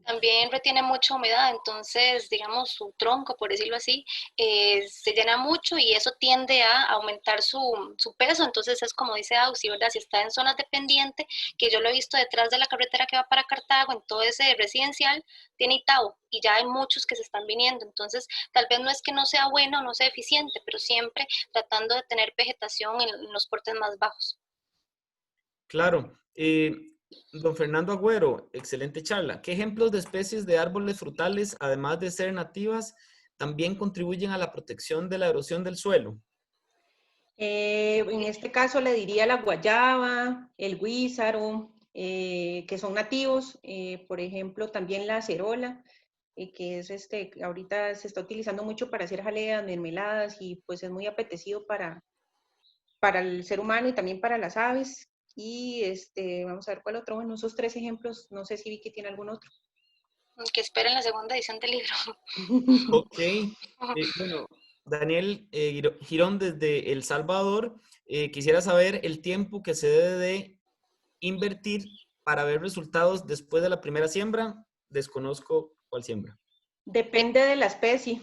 También retiene mucha humedad, entonces, digamos, su tronco, por decirlo así, se llena mucho y eso tiende a aumentar su peso. Entonces, es como dice Auxi, ¿verdad? Si está en zonas de pendiente, que yo lo he visto detrás de la carretera que va para Cartago, en todo ese residencial, tiene Itabo y ya hay muchos que se están viniendo. Entonces, tal vez no es que no sea bueno, no sea eficiente, pero siempre tratando de tener vegetación en los portes más bajos. Claro. Don Fernando Agüero, excelente charla. ¿Qué ejemplos de especies de árboles frutales, además de ser nativas, también contribuyen a la protección de la erosión del suelo? En este caso le diría la guayaba, el guízaro, que son nativos, por ejemplo, también la acerola, que es ahorita se está utilizando mucho para hacer jaleas, mermeladas y pues es muy apetecido para el ser humano y también para las aves. Y vamos a ver cuál otro. Bueno, esos 3 ejemplos, no sé si Vicky tiene algún otro. Que esperen la segunda edición del libro. Ok. Bueno, Daniel Girón desde El Salvador, quisiera saber el tiempo que se debe de invertir para ver resultados después de la primera siembra. Desconozco cuál siembra. Depende de la especie.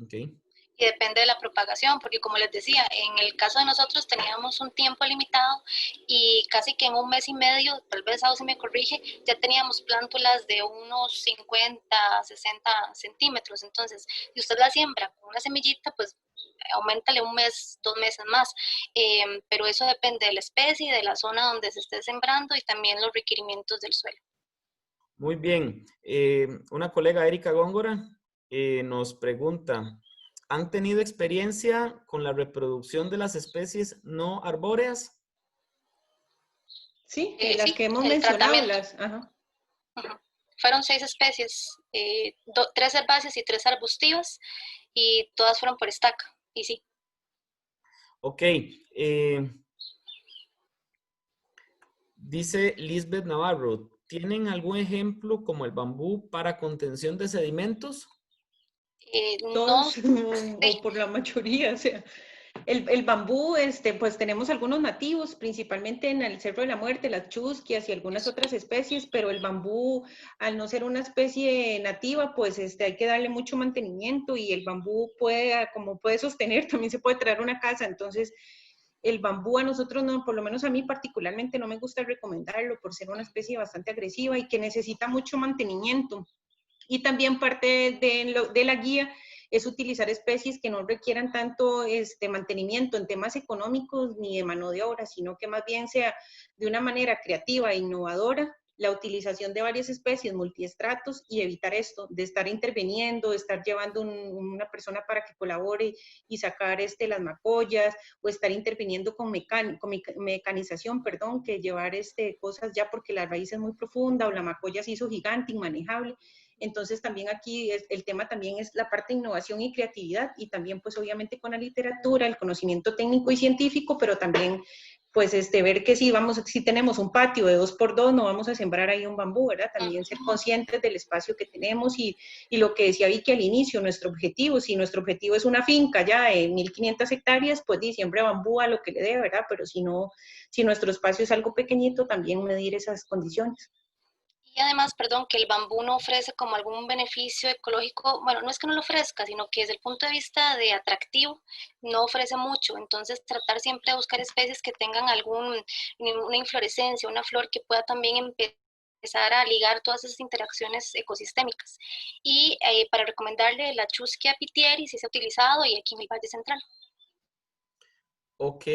Ok. Y depende de la propagación, porque como les decía, en el caso de nosotros teníamos un tiempo limitado y casi que en un mes y medio, tal vez Sao si me corrige, ya teníamos plántulas de unos 50, 60 centímetros. Entonces, si usted la siembra con una semillita, pues aumentale un mes, 2 meses más, pero eso depende de la especie, de la zona donde se esté sembrando y también los requerimientos del suelo. Muy bien. Una colega, Erika Góngora, nos pregunta, ¿han tenido experiencia con la reproducción de las especies no arbóreas? Sí, las Sí, que hemos el mencionado, tratamiento. ajá. Uh-huh. Fueron 6 especies, 3 herbáceas y 3 arbustivas, y todas fueron por estaca, y sí. Ok. Dice Lisbeth Navarro, ¿tienen algún ejemplo como el bambú para contención de sedimentos? No, Todos, o sí, por la mayoría, o sea, el bambú, pues tenemos algunos nativos, principalmente en el Cerro de la Muerte, las chusquias y algunas otras especies, pero el bambú, al no ser una especie nativa, pues hay que darle mucho mantenimiento y el bambú puede, como puede sostener, también se puede traer una casa, entonces el bambú a nosotros, no, por lo menos a mí particularmente no me gusta recomendarlo por ser una especie bastante agresiva y que necesita mucho mantenimiento. Y también parte de la guía es utilizar especies que no requieran tanto mantenimiento en temas económicos ni de mano de obra, sino que más bien sea de una manera creativa e innovadora la utilización de varias especies multiestratos y evitar esto, de estar interviniendo, de estar llevando una persona para que colabore y sacar las macollas, o estar interviniendo con mecanización, perdón, que llevar cosas ya porque la raíz es muy profunda o la macolla se hizo gigante, inmanejable. Entonces también aquí el tema también es la parte de innovación y creatividad y también pues obviamente con la literatura, el conocimiento técnico y científico, pero también pues ver que si tenemos un patio de 2x2 no vamos a sembrar ahí un bambú, ¿verdad? También ser conscientes del espacio que tenemos y lo que decía Vicky al inicio, nuestro objetivo, si nuestro objetivo es una finca ya de 1500 hectáreas, pues siembra bambú a lo que le dé, ¿verdad? Pero si nuestro espacio es algo pequeñito, también medir esas condiciones. y además, perdón, que el bambú no ofrece como algún beneficio ecológico, bueno, no es que no lo ofrezca, sino que desde el punto de vista de atractivo no ofrece mucho, entonces tratar siempre de buscar especies que tengan una inflorescencia, una flor que pueda también empezar a ligar todas esas interacciones ecosistémicas. Y para recomendarle la Chusquia pietieri, si se ha utilizado, y aquí en el Valle Central. Ok.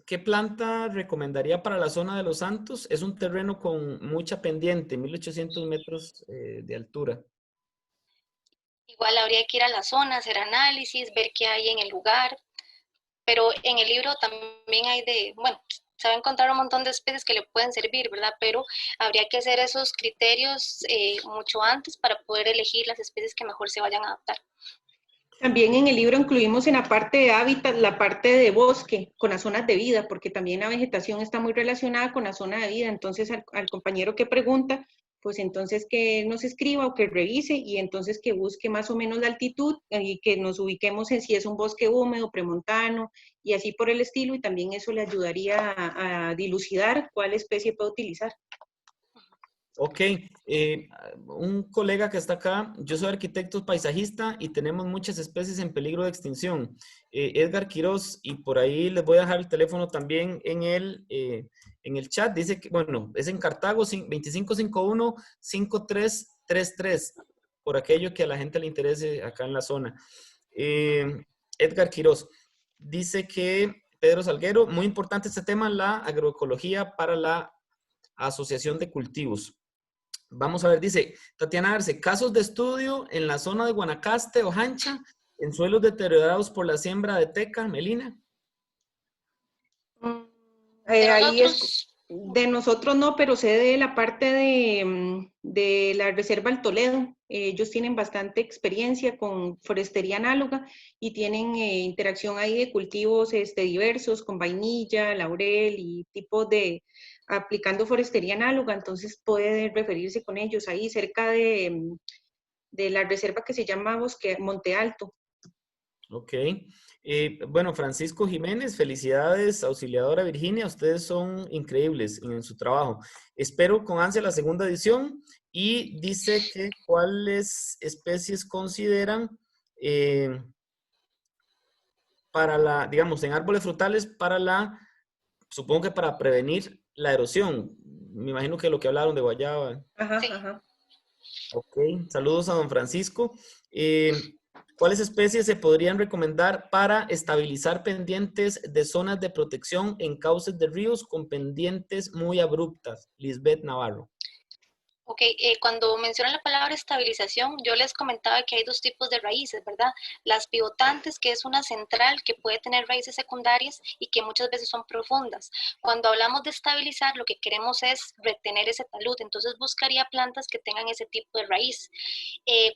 ¿Qué planta recomendaría para la zona de Los Santos? Es un terreno con mucha pendiente, 1800 metros de altura. Igual habría que ir a la zona, hacer análisis, ver qué hay en el lugar, pero en el libro también hay bueno, se va a encontrar un montón de especies que le pueden servir, ¿verdad? Pero habría que hacer esos criterios mucho antes para poder elegir las especies que mejor se vayan a adaptar. También en el libro incluimos en la parte de hábitat la parte de bosque con las zonas de vida, porque también la vegetación está muy relacionada con la zona de vida. Entonces, al compañero que pregunta, pues entonces que nos escriba o que revise y entonces que busque más o menos la altitud y que nos ubiquemos en si es un bosque húmedo, premontano y así por el estilo. Y también eso le ayudaría a dilucidar cuál especie puede utilizar. Ok, un colega que está acá, yo soy arquitecto paisajista y tenemos muchas especies en peligro de extinción. Edgar Quiroz, y por ahí les voy a dejar el teléfono también en el chat, dice que, bueno, es en Cartago, 2551-5333, por aquello que a la gente le interese acá en la zona. Edgar Quiroz, dice que Pedro Salguero, muy importante este tema, la agroecología para la asociación de cultivos. Vamos a ver, dice Tatiana Arce, casos de estudio en la zona de Guanacaste o Jancha, en suelos deteriorados por la siembra de teca, Melina. Ahí es, Nosotros, de nosotros no, pero sé de la parte de la Reserva El Toledo. Ellos tienen bastante experiencia con forestería análoga y tienen interacción ahí de cultivos diversos, con vainilla, laurel y tipos aplicando forestería análoga, entonces puede referirse con ellos ahí cerca de la reserva que se llama Monte Alto. Ok. Bueno, Francisco Jiménez, felicidades, auxiliadora Virginia, ustedes son increíbles en su trabajo. Espero con ansia la segunda edición y dice que cuáles especies consideran para la, digamos, en árboles frutales para la, supongo que para prevenir la erosión. Me imagino que lo que hablaron de guayaba. Ajá, Sí. ajá. Ok, saludos a don Francisco. ¿Cuáles especies se podrían recomendar para estabilizar pendientes de zonas de protección en cauces de ríos con pendientes muy abruptas? Lisbeth Navarro. Ok, cuando mencionan la palabra estabilización, yo les comentaba que hay dos tipos de raíces, ¿verdad? Las pivotantes, que es una central que puede tener raíces secundarias y que muchas veces son profundas. Cuando hablamos de estabilizar, lo que queremos es retener ese talud, entonces buscaría plantas que tengan ese tipo de raíz.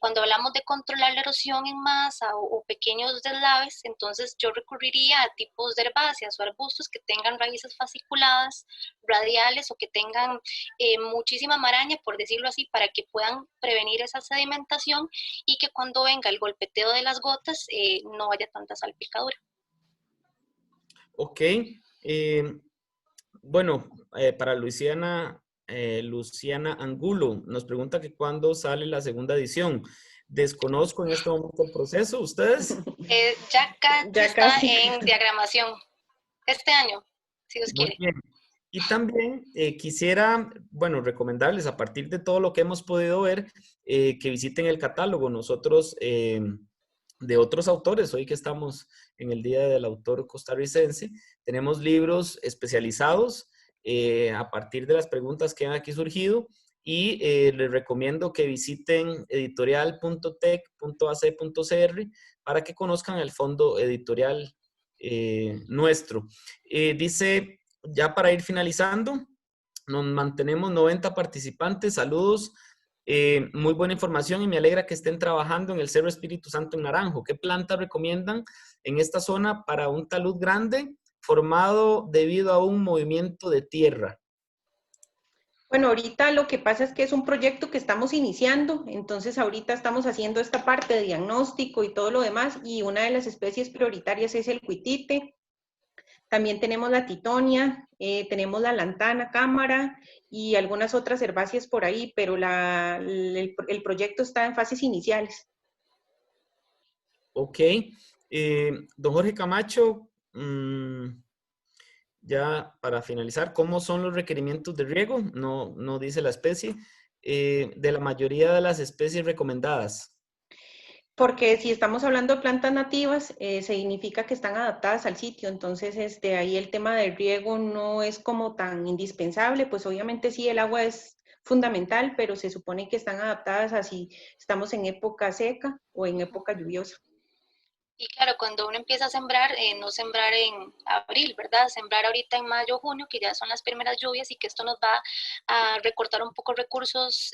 Cuando hablamos de controlar la erosión en masa o pequeños deslaves, entonces yo recurriría a tipos de herbáceas o arbustos que tengan raíces fasciculadas, radiales o que tengan muchísima maraña, por decirlo así, para que puedan prevenir esa sedimentación y que cuando venga el golpeteo de las gotas no haya tanta salpicadura. Ok. Bueno, para Luciana Angulo, nos pregunta que cuándo sale la segunda edición. Desconozco en este momento el proceso. ¿Ustedes? Ya casi Ya está casi. en diagramación este año, si Dios Muy quiere. bien. Y también quisiera, bueno, recomendarles a partir de todo lo que hemos podido ver, que visiten el catálogo. Nosotros, de otros autores, hoy que estamos en el Día del Autor Costarricense, tenemos libros especializados a partir de las preguntas que han aquí surgido y les recomiendo que visiten editorial.tec.ac.cr para que conozcan el fondo editorial nuestro. Dice, ya para ir finalizando, nos mantenemos 90 participantes. Saludos. Muy buena información y me alegra que estén trabajando en el Cerro Espíritu Santo en Naranjo. ¿Qué plantas recomiendan en esta zona para un talud grande formado debido a un movimiento de tierra? Bueno, ahorita lo que pasa es que es un proyecto que estamos iniciando, entonces ahorita estamos haciendo esta parte de diagnóstico y todo lo demás, y una de las especies prioritarias es el cuitite. También tenemos la titonia, tenemos la lantana cámara y algunas otras herbáceas por ahí, pero el proyecto está en fases iniciales. Ok. Don Jorge Camacho, ya para finalizar, ¿cómo son los requerimientos de riego? No dice la especie. De la mayoría de las especies recomendadas. Porque si estamos hablando de plantas nativas, significa que están adaptadas al sitio, entonces ahí el tema del riego no es como tan indispensable, pues obviamente sí el agua es fundamental, pero se supone que están adaptadas a si estamos en época seca o en época lluviosa. Y claro, cuando uno empieza a sembrar, no sembrar en abril, ¿verdad? Sembrar ahorita en mayo, junio, que ya son las primeras lluvias y que esto nos va a recortar un poco recursos,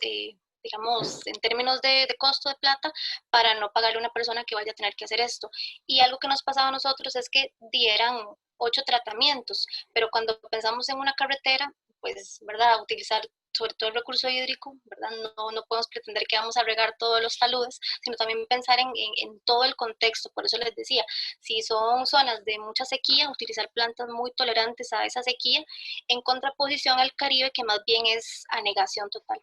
digamos, en términos de costo de plata, para no pagarle a una persona que vaya a tener que hacer esto. Y algo que nos pasaba a nosotros es que dieran 8 tratamientos, pero cuando pensamos en una carretera, pues, ¿verdad? Utilizar sobre todo el recurso hídrico, ¿verdad? No podemos pretender que vamos a regar todos los taludes, sino también pensar en todo el contexto. Por eso les decía, si son zonas de mucha sequía, utilizar plantas muy tolerantes a esa sequía, en contraposición al Caribe, que más bien es anegación total.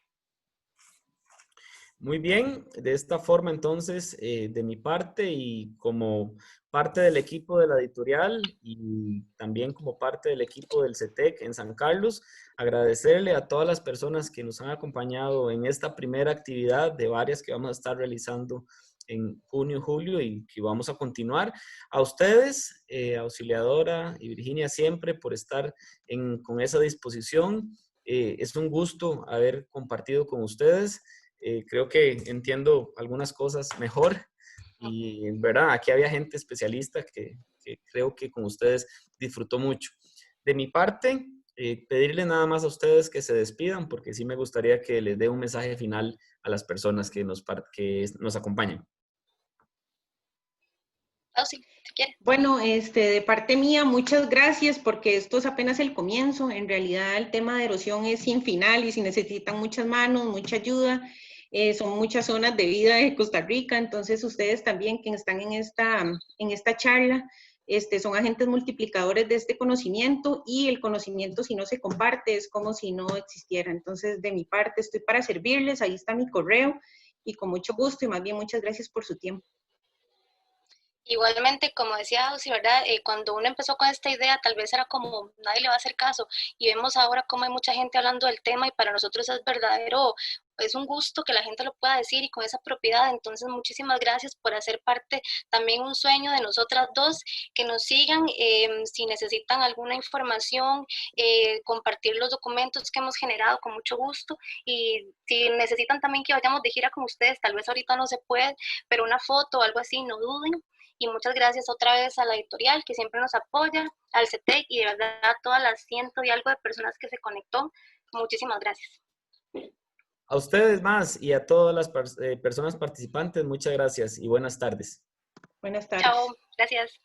Muy bien, de esta forma entonces, de mi parte y como parte del equipo de la editorial y también como parte del equipo del CETEC en San Carlos, agradecerle a todas las personas que nos han acompañado en esta primera actividad de varias que vamos a estar realizando en junio, julio y que vamos a continuar. A ustedes, Auxiliadora y Virginia, siempre por estar con esa disposición. Es un gusto haber compartido con ustedes. Creo que entiendo algunas cosas mejor y en verdad aquí había gente especialista que creo que con ustedes disfrutó mucho. De mi parte, pedirle nada más a ustedes que se despidan porque sí me gustaría que les dé un mensaje final a las personas que nos acompañan. Oh, sí, si quiere. Bueno, de parte mía, muchas gracias porque esto es apenas el comienzo. En realidad el tema de erosión es sin final y si necesitan muchas manos, mucha ayuda. Son muchas zonas de vida de Costa Rica, entonces ustedes también que están en esta charla, son agentes multiplicadores de este conocimiento y el conocimiento si no se comparte es como si no existiera. Entonces de mi parte estoy para servirles, ahí está mi correo y con mucho gusto y más bien muchas gracias por su tiempo. Igualmente, como decía José, ¿verdad? Cuando uno empezó con esta idea, tal vez era como nadie le va a hacer caso, y vemos ahora cómo hay mucha gente hablando del tema y para nosotros es verdadero, es un gusto que la gente lo pueda decir y con esa propiedad. Entonces, muchísimas gracias por hacer parte, también un sueño de nosotras dos, que nos sigan, si necesitan alguna información, compartir los documentos que hemos generado con mucho gusto, y si necesitan también que vayamos de gira con ustedes, tal vez ahorita no se puede, pero una foto o algo así, no duden. Y muchas gracias otra vez a la editorial que siempre nos apoya, al CETEC y de verdad a todas las ciento y algo de personas que se conectó. Muchísimas gracias. A ustedes más y a todas las personas participantes, muchas gracias y buenas tardes. Buenas tardes. Chao, gracias.